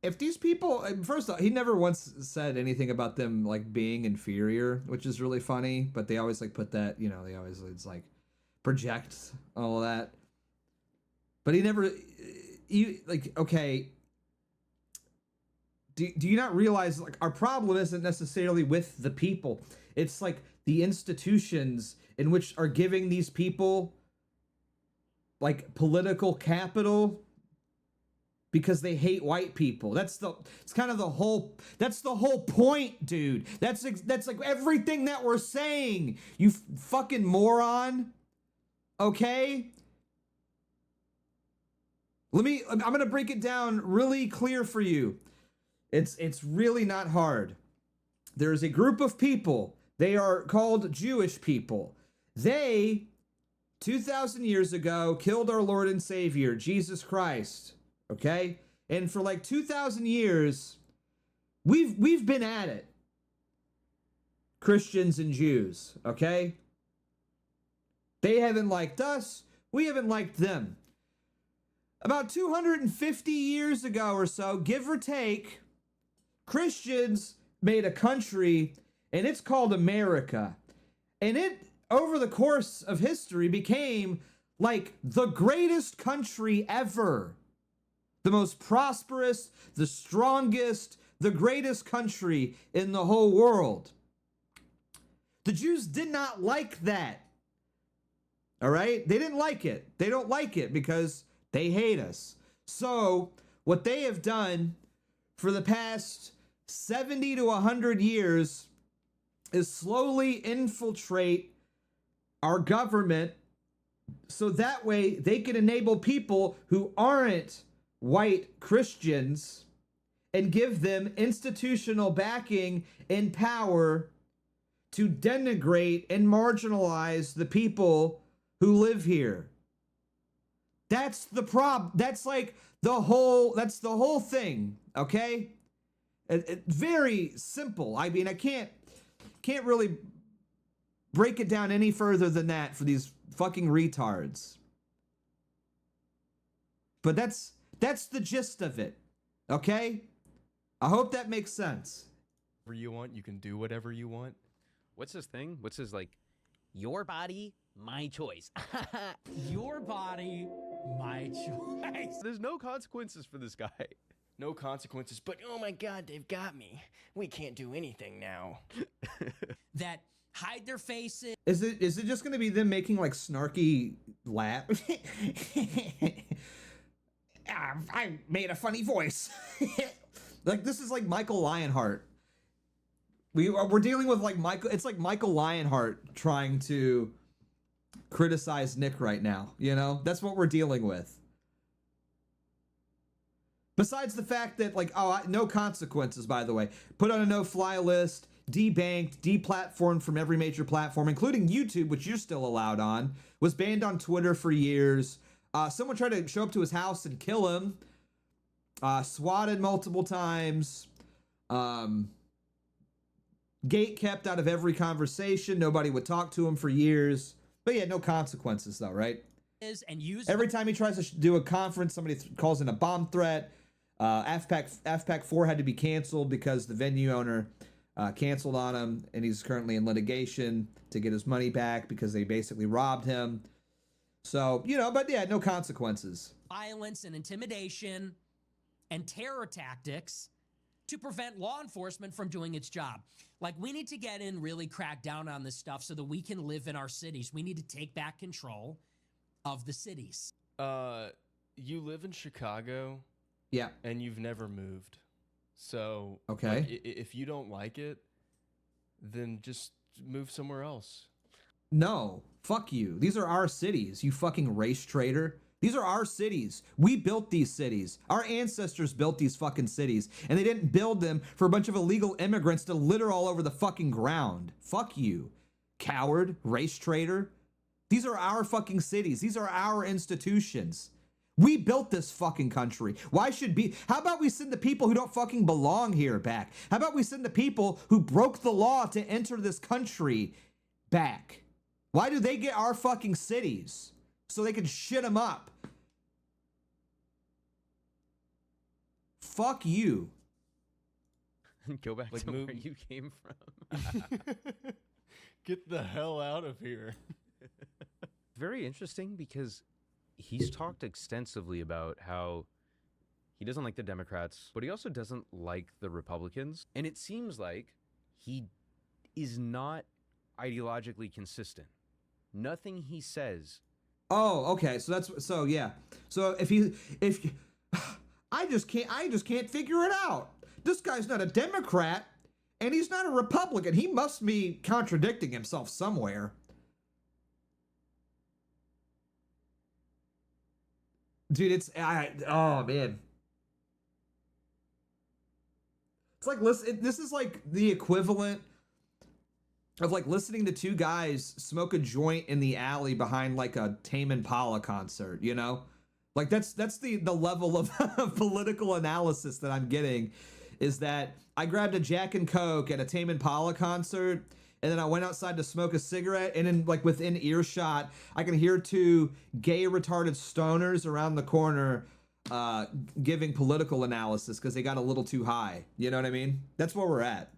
If these people, first off, he never once said anything about them like being inferior, which is really funny, but they always like put that, you know, they always, it's like project all of that. But he never, okay, do you not realize like our problem isn't necessarily with the people? It's like the institutions in which are giving these people like political capital because they hate white people. It's kind of the whole point, dude. That's like everything that we're saying, you fucking moron. Okay? I'm going to break it down really clear for you. It's really not hard. There's a group of people. They are called Jewish people. They 2,000 years ago killed our Lord and Savior, Jesus Christ. Okay? And for like 2,000 years, we've been at it. Christians and Jews, okay? They haven't liked us. We haven't liked them. About 250 years ago or so, give or take, Christians made a country, and it's called America. And it, over the course of history, became like the greatest country ever. The most prosperous, the strongest, the greatest country in the whole world. The Jews did not like that. All right? They didn't like it. They don't like it because they hate us. So, what they have done for the past 70 to 100 years is slowly infiltrate our government so that way they can enable people who aren't white Christians and give them institutional backing and power to denigrate and marginalize the people who live here. That's the problem. That's like that's the whole thing, okay? Very simple. I mean, I can't really break it down any further than that for these fucking retards. But that's the gist of it, okay? I hope that makes sense. Whatever you want, you can do whatever you want. What's his thing? What's his like? Your body, my choice. Your body, my choice. There's no consequences for this guy. No consequences, but oh my god, they've got me. We can't do anything now. That hide their faces. Is it just gonna be them making like snarky laugh? I made a funny voice. Like this is like Michael Lionheart. We're dealing with like Michael. It's like Michael Lionheart trying to criticize Nick right now. You know, that's what we're dealing with. Besides the fact that like, no consequences, by the way, put on a no-fly list, debanked, deplatformed from every major platform, including YouTube, which you're still allowed on, was banned on Twitter for years. Someone tried to show up to his house and kill him. Swatted multiple times. Gate kept out of every conversation. Nobody would talk to him for years. But yeah, no consequences though, right? And use every time he tries to do a conference, somebody calls in a bomb threat. AFPAC 4 had to be canceled because the venue owner canceled on him, and he's currently in litigation to get his money back because they basically robbed him. So, you know, but yeah, no consequences. Violence and intimidation and terror tactics to prevent law enforcement from doing its job. Like, we need to get in, really crack down on this stuff so that we can live in our cities. We need to take back control of the cities. You live in Chicago. Yeah. And you've never moved. So, okay. Like, if you don't like it, then just move somewhere else. No, fuck you. These are our cities, you fucking race traitor. These are our cities. We built these cities. Our ancestors built these fucking cities, and they didn't build them for a bunch of illegal immigrants to litter all over the fucking ground. Fuck you, coward, race traitor. These are our fucking cities. These are our institutions. We built this fucking country. How about we send the people who don't fucking belong here back? How about we send the people who broke the law to enter this country back? Why do they get our fucking cities? So they can shit them up. Fuck you. Go back to where you came from. Get the hell out of here. Very interesting because he's talked extensively about how he doesn't like the Democrats, but he also doesn't like the Republicans. And it seems like he is not ideologically consistent. Nothing he says. Oh, okay. So yeah. So I just can't figure it out. This guy's not a Democrat and he's not a Republican. He must be contradicting himself somewhere. Dude, oh man. It's like, this is like the equivalent of like listening to two guys smoke a joint in the alley behind like a Tame Impala concert, you know? Like that's the level of political analysis that I'm getting, is that I grabbed a Jack and Coke at a Tame Impala concert, and then I went outside to smoke a cigarette, and then like within earshot, I can hear two gay retarded stoners around the corner giving political analysis because they got a little too high. You know what I mean? That's where we're at.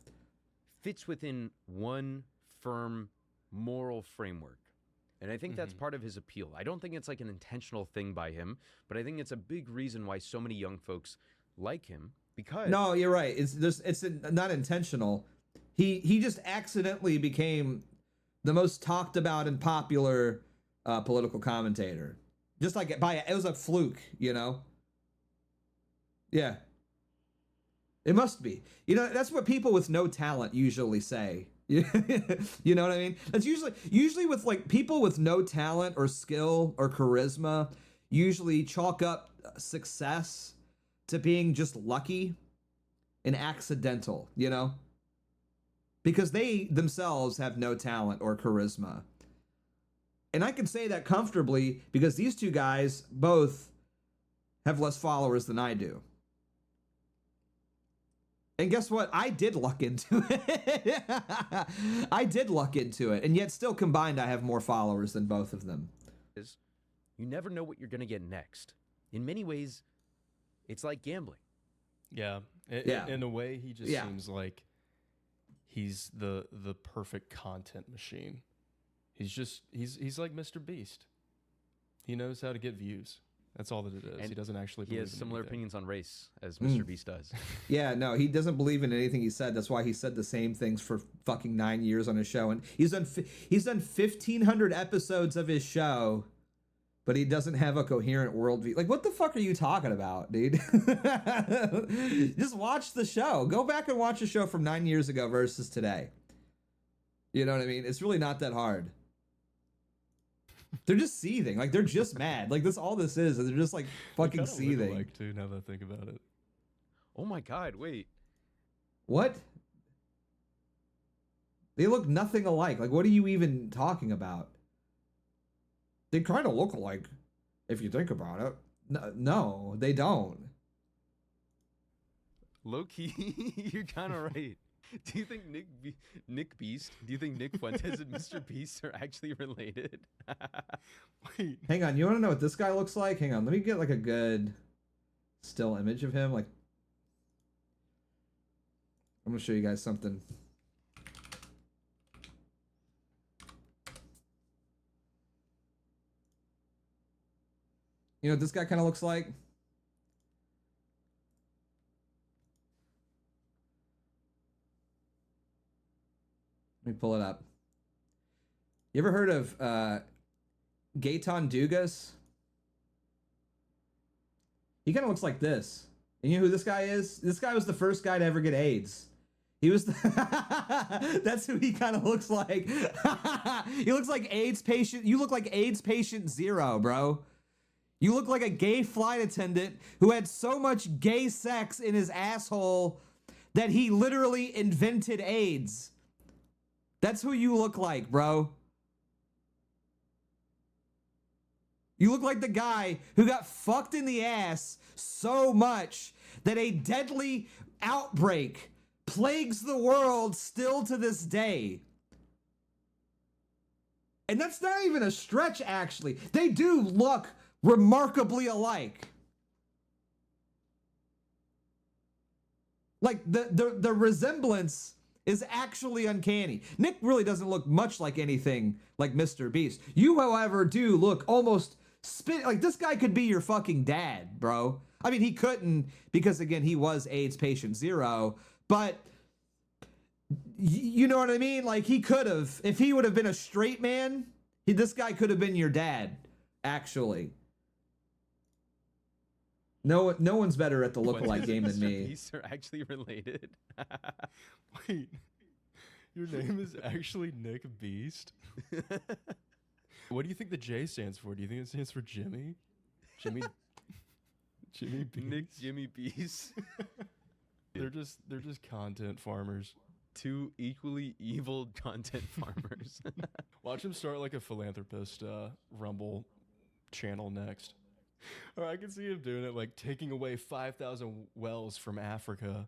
Fits within one firm moral framework. And I think that's part of his appeal. I don't think it's like an intentional thing by him, but I think it's a big reason why so many young folks like him, because... No, you're right. It's not intentional. He just accidentally became the most talked about and popular political commentator. Just like it was a fluke, you know? Yeah. It must be. You know, that's what people with no talent usually say. You know what I mean? That's usually with like people with no talent or skill or charisma usually chalk up success to being just lucky and accidental, you know? Because they themselves have no talent or charisma. And I can say that comfortably because these two guys both have less followers than I do. And guess what? I did luck into it. I did luck into it. And yet still combined, I have more followers than both of them. You never know what you're going to get next. In many ways, it's like gambling. Yeah. In a way, he just seems like he's the perfect content machine. He's like Mr. Beast. He knows how to get views. That's all that it is. And he doesn't actually he believe has in similar anything. opinions on race as Mr. Beast does. Yeah, no, he doesn't believe in anything he said. That's why he said the same things for fucking 9 years on his show. And he's done 1,500 episodes of his show, but he doesn't have a coherent worldview. Like, what the fuck are you talking about, dude? Just watch the show. Go back and watch the show from 9 years ago versus today. You know what I mean? It's really not that hard. They're just seething. Like, they're just mad. Like, all this is. They're just, like, fucking seething. Like, too, now that I think about it. Oh my God, wait. What? They look nothing alike. Like, what are you even talking about? They kind of look alike, if you think about it. No, they don't. Low key, you're kind of right. Do you think Nick Beast? Do you think Nick Fuentes and Mr. Beast are actually related? Wait. Hang on, you want to know what this guy looks like? Hang on, let me get like a good still image of him. Like, I'm gonna show you guys something. You know what this guy kind of looks like? Let me pull it up. You ever heard of Gaetan Dugas? He kind of looks like this. And you know who this guy is? This guy was the first guy to ever get AIDS. He was that's who he kind of looks like. He looks like AIDS patient. You look like AIDS patient 0, bro. You look like a gay flight attendant who had so much gay sex in his asshole that he literally invented AIDS. That's who you look like, bro. You look like the guy who got fucked in the ass so much that a deadly outbreak plagues the world still to this day. And that's not even a stretch, actually. They do look remarkably alike. Like, the resemblance is actually uncanny. Nick really doesn't look much like anything like Mr. Beast. You, however, do look almost like this guy could be your fucking dad, bro. I mean, he couldn't because, again, he was AIDS patient 0, but you know what I mean? Like, he could have, if he would have been a straight man, this guy could have been your dad, actually. No one's better at the lookalike game than me. Beasts are actually related. Wait, your name is actually Nick Beast? What do you think the J stands for? Do you think it stands for Jimmy? Jimmy Beast? Nick Jimmy Beast. They're just content farmers. Two equally evil content farmers. Watch him start like a philanthropist Rumble channel next. Or I can see him doing it, like taking away 5,000 wells from Africa.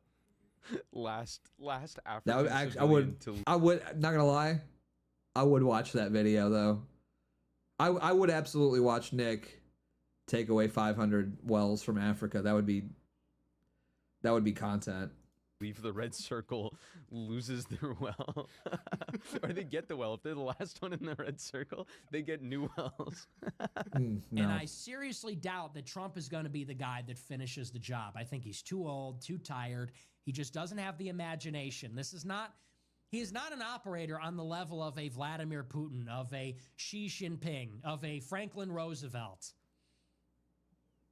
Last African. That would actually, I would not gonna lie, I would watch that video though. I would absolutely watch Nick take away 500 wells from Africa. That would be content. Leave the red circle loses their well. Or they get the well. If they're the last one in the red circle, they get new wells. No. And I seriously doubt that Trump is going to be the guy that finishes the job. I think he's too old, too tired. He just doesn't have the imagination. He is not an operator on the level of a Vladimir Putin, of a Xi Jinping, of a Franklin Roosevelt,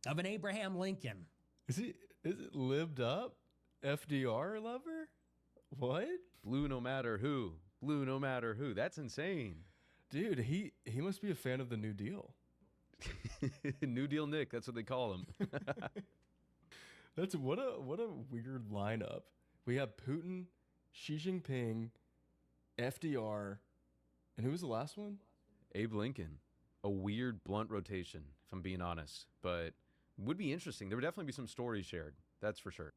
of an Abraham Lincoln. Is it lived up? FDR lover? What? Blue no matter who. Blue no matter who. That's insane. Dude, he must be a fan of the New Deal. New Deal Nick, that's what they call him. That's what a weird lineup. We have Putin, Xi Jinping, FDR, and who was the last one? Abe Lincoln. A weird blunt rotation, if I'm being honest, but would be interesting. There would definitely be some stories shared. That's for sure.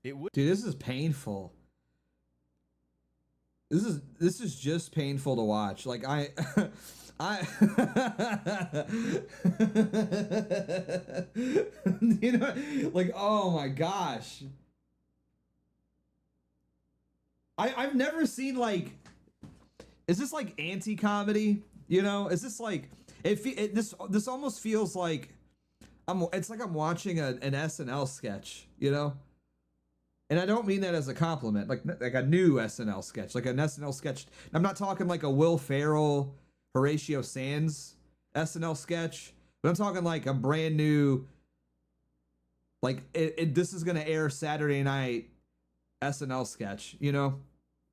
It would. Dude, this is painful. This is just painful to watch. Like you know, like, oh my gosh. I've never seen like, is this like anti-comedy? You know, is this like this almost feels like it's like I'm watching an SNL sketch, you know? And I don't mean that as a compliment, like a new SNL sketch, like an SNL sketch. I'm not talking like a Will Ferrell, Horatio Sands SNL sketch, but I'm talking like a brand new, like this is gonna air Saturday night SNL sketch, you know?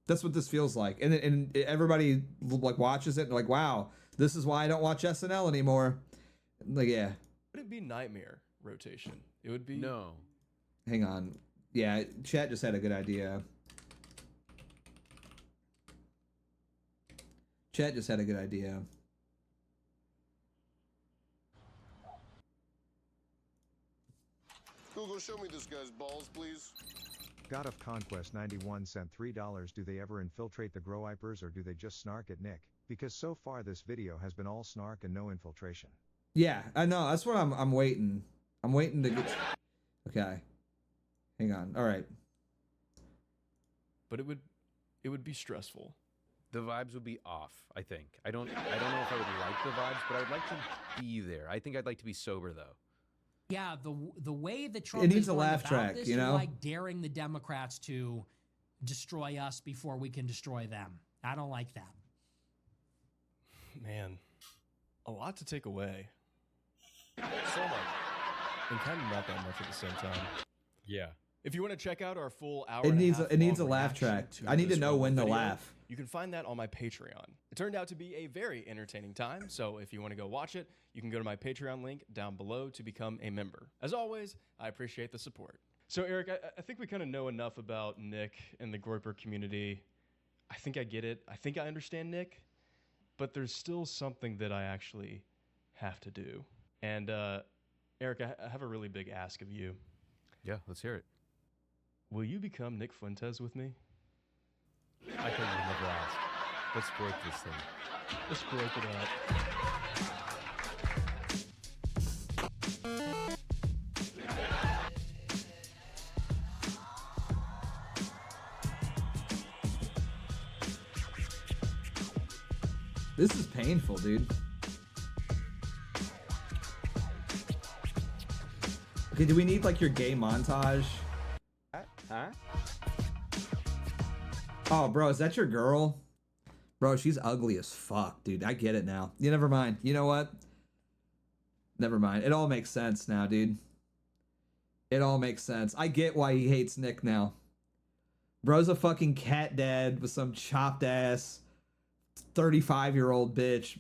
That's what this feels like. And everybody like watches it and like, wow, this is why I don't watch SNL anymore. Like, yeah. Would it be Nightmare rotation? It would be. No. Hang on. Yeah, chat just had a good idea. Chat just had a good idea. Google, show me this guy's balls, please. God of Conquest 91 sent $3. Do they ever infiltrate the Gloypers or do they just snark at Nick? Because so far this video has been all snark and no infiltration. Yeah, I know. That's what I'm waiting. I'm waiting to get. Okay. Hang on. All right. But it would be stressful. The vibes would be off, I think. I don't know if I would like the vibes, but I would like to be there. I think I'd like to be sober though. Yeah, the way that Trump It needs is a going laugh about track, this, you you're know? like daring the Democrats to destroy us before we can destroy them. I don't like that. Man, a lot to take away. So much. And kind of not that much at the same time. Yeah. If you want to check out our full hour It and needs a half it needs a long laugh reaction track. to I need to this know one when to video, laugh. You can find that on my Patreon. It turned out to be a very entertaining time, so if you want to go watch it, you can go to my Patreon link down below to become a member. As always, I appreciate the support. So Eric, I think we kind of know enough about Nick and the Gloyper community. I think I get it. I think I understand Nick, but there's still something that I actually have to do. And Eric, I have a really big ask of you. Yeah, let's hear it. Will you become Nick Fuentes with me? I thought you'd never ask. Let's break this thing. Let's break it up. This is painful, dude. Okay, do we need like your gay montage? Huh? Oh, bro, is that your girl? Bro, she's ugly as fuck, dude. I get it now. You never mind. You know what? Never mind. It all makes sense now, dude. It all makes sense. I get why he hates Nick now. Bro's a fucking cat dad with some chopped ass 35-year-old bitch.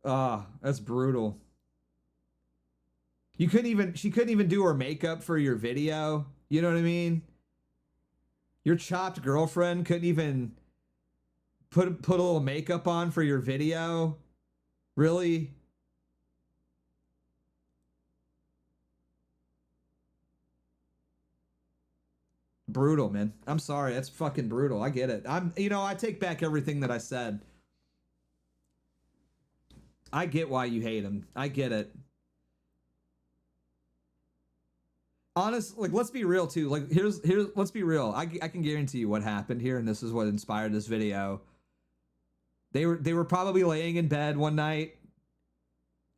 Ah, that's brutal. She couldn't even do her makeup for your video. You know what I mean? Your chopped girlfriend couldn't even put a little makeup on for your video. Really? Brutal, man. I'm sorry. That's fucking brutal. I get it. I take back everything that I said. I get why you hate him. I get it. Honestly, like, let's be real too. Like, let's be real. I can guarantee you what happened here, and this is what inspired this video. They were probably laying in bed one night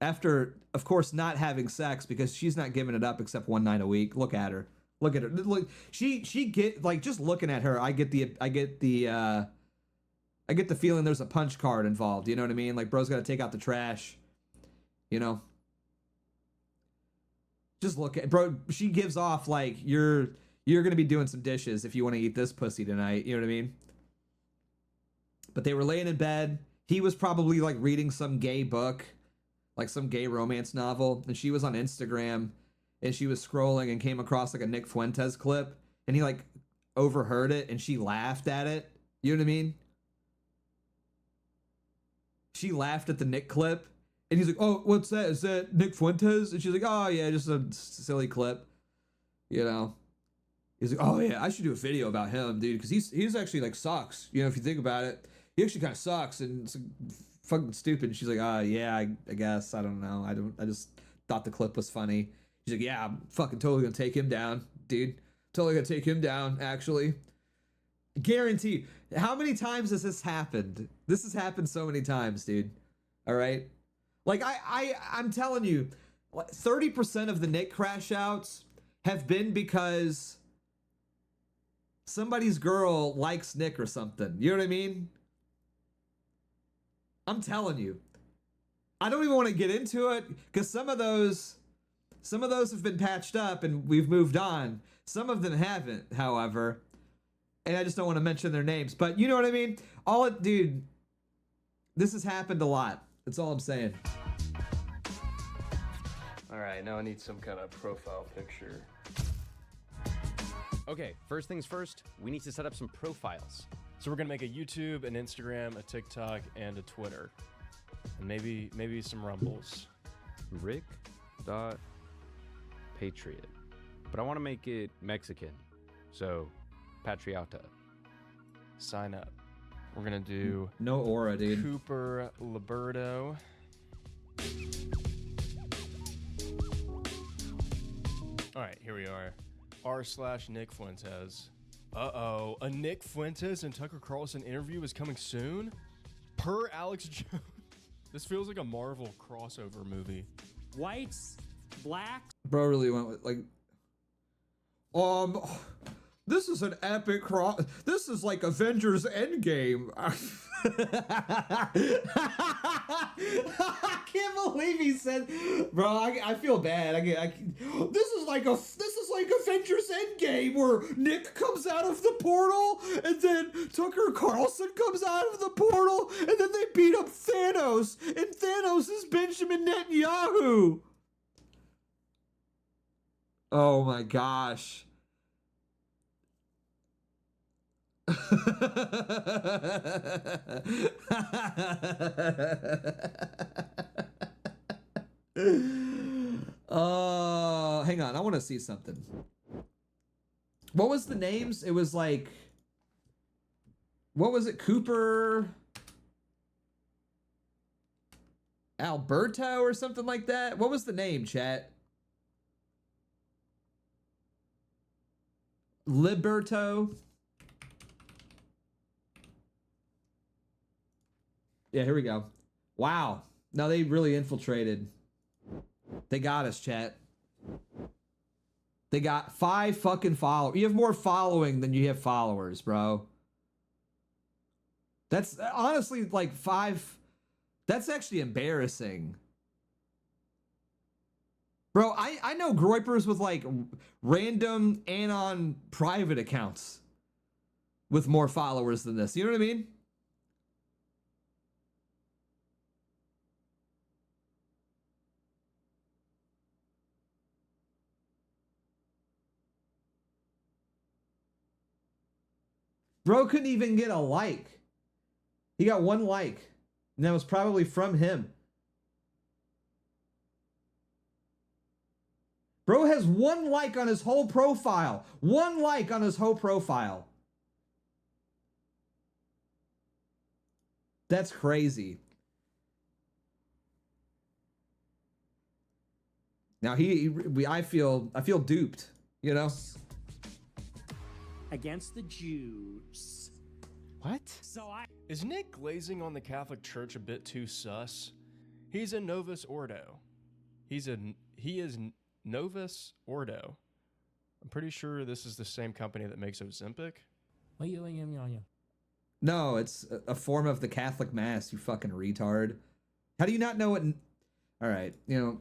after, of course, not having sex, because she's not giving it up except one night a week. Look at her. Look at her. Look, she get, like, just looking at her, I get the feeling there's a punch card involved. You know what I mean? Like, bro's got to take out the trash. You know. Just look at, bro, she gives off like you're gonna be doing some dishes if you want to eat this pussy tonight. You know what I mean? But they were laying in bed. He was probably like reading some gay book, like some gay romance novel, and she was on Instagram and she was scrolling and came across like a Nick Fuentes clip, and he like overheard it and she laughed at it. You know what I mean? She laughed at the Nick clip. And he's like, oh, what's that? Is that Nick Fuentes? And she's like, oh, yeah, just a silly clip. You know? He's like, oh, yeah, I should do a video about him, dude, because he's actually, like, sucks. You know, if you think about it. He actually kind of sucks, and it's like, fucking stupid. And she's like, yeah, I guess. I don't know. I just thought the clip was funny. He's like, yeah, I'm fucking totally going to take him down, dude. Totally going to take him down, actually. Guarantee. How many times has this happened? This has happened so many times, dude. All right. Like I'm telling you, 30% of the Nick crash outs have been because somebody's girl likes Nick or something. You know what I mean? I'm telling you. I don't even want to get into it because some of those have been patched up and we've moved on. Some of them haven't, however. And I just don't want to mention their names. But you know what I mean? Dude, this has happened a lot. That's all I'm saying. All right, now I need some kind of profile picture. Okay, first things first, we need to set up some profiles. So we're gonna make a YouTube, an Instagram, a TikTok, and a Twitter. And maybe some Rumbles. Rick.Patriot. But I want to make it Mexican. So, Patriota. Sign up. We're gonna do no aura, dude. Cooper Liberto. All right, here we are. r/Nick Fuentes. Uh-oh, a Nick Fuentes and Tucker Carlson interview is coming soon? Per Alex Jones. This feels like a Marvel crossover movie. Whites, blacks. Bro really went with like, this is an epic cross. This is like Avengers Endgame. I can't believe he said, bro. I feel bad. This is like Avengers Endgame where Nick comes out of the portal and then Tucker Carlson comes out of the portal and then they beat up Thanos and Thanos is Benjamin Netanyahu. Oh my gosh. Hang on, I want to see something. What was the names? It was like, what was it? Cooper Alberto or something like that? What was the name, chat? Liberto. Yeah, here we go. Wow. No, they really infiltrated. They got us, chat. They got 5 fucking followers. You have more following than you have followers, bro. That's honestly like 5. That's actually embarrassing. Bro, I know Gloypers with like random Anon private accounts with more followers than this. You know what I mean? Bro couldn't even get a like. He got 1 like. And that was probably from him. Bro has 1 like on his whole profile. 1 like on his whole profile. That's crazy. Now I feel duped, you know? Against the Jews. What? So Is Nick glazing on the Catholic Church a bit too sus? He's a Novus Ordo. He is Novus Ordo. I'm pretty sure this is the same company that makes Ozempic. No, it's a form of the Catholic Mass, you fucking retard. How do you not know what... All right, you know...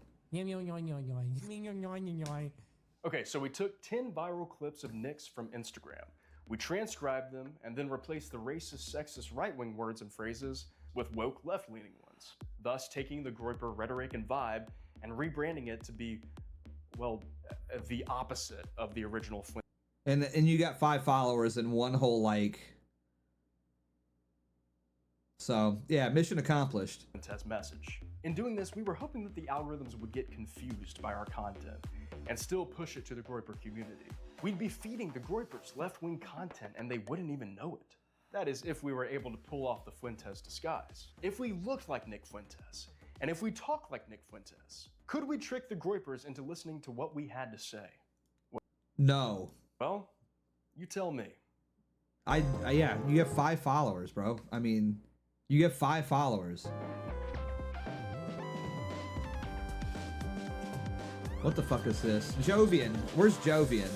Okay, so we took 10 viral clips of Nick's from Instagram. We transcribed them and then replaced the racist, sexist, right-wing words and phrases with woke, left-leaning ones, thus taking the Gloyper rhetoric and vibe and rebranding it to be, well, the opposite of the original Flint. And you got 5 followers and 1 whole like. So, yeah, mission accomplished. Test message. In doing this, we were hoping that the algorithms would get confused by our content and still push it to the Gloyper community. We'd be feeding the Gloypers left-wing content and they wouldn't even know it. That is, if we were able to pull off the Fuentes disguise. If we looked like Nick Fuentes, and if we talked like Nick Fuentes, could we trick the Gloypers into listening to what we had to say? No. Well, you tell me. Yeah, you have 5 followers, bro. I mean, you get 5 followers. What the fuck is this? Jovian. Where's Jovian?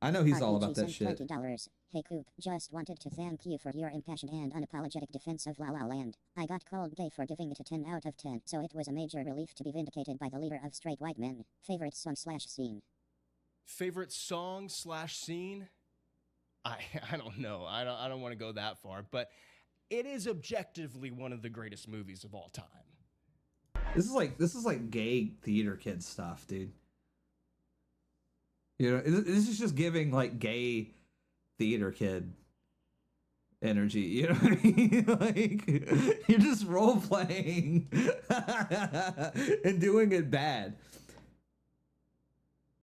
I know he's all about that shit. $20. Hey Coop, just wanted to thank you for your impassioned and unapologetic defense of La La Land. I got called gay for giving it a 10 out of 10, so it was a major relief to be vindicated by the leader of straight white men. Favorite song/scene? Favorite song/scene? I don't know. I don't want to go that far, but it is objectively one of the greatest movies of all time. This is like gay theater kid stuff, dude. You know, this is just giving like gay theater kid energy. You know what I mean? Like, you're just role playing and doing it bad.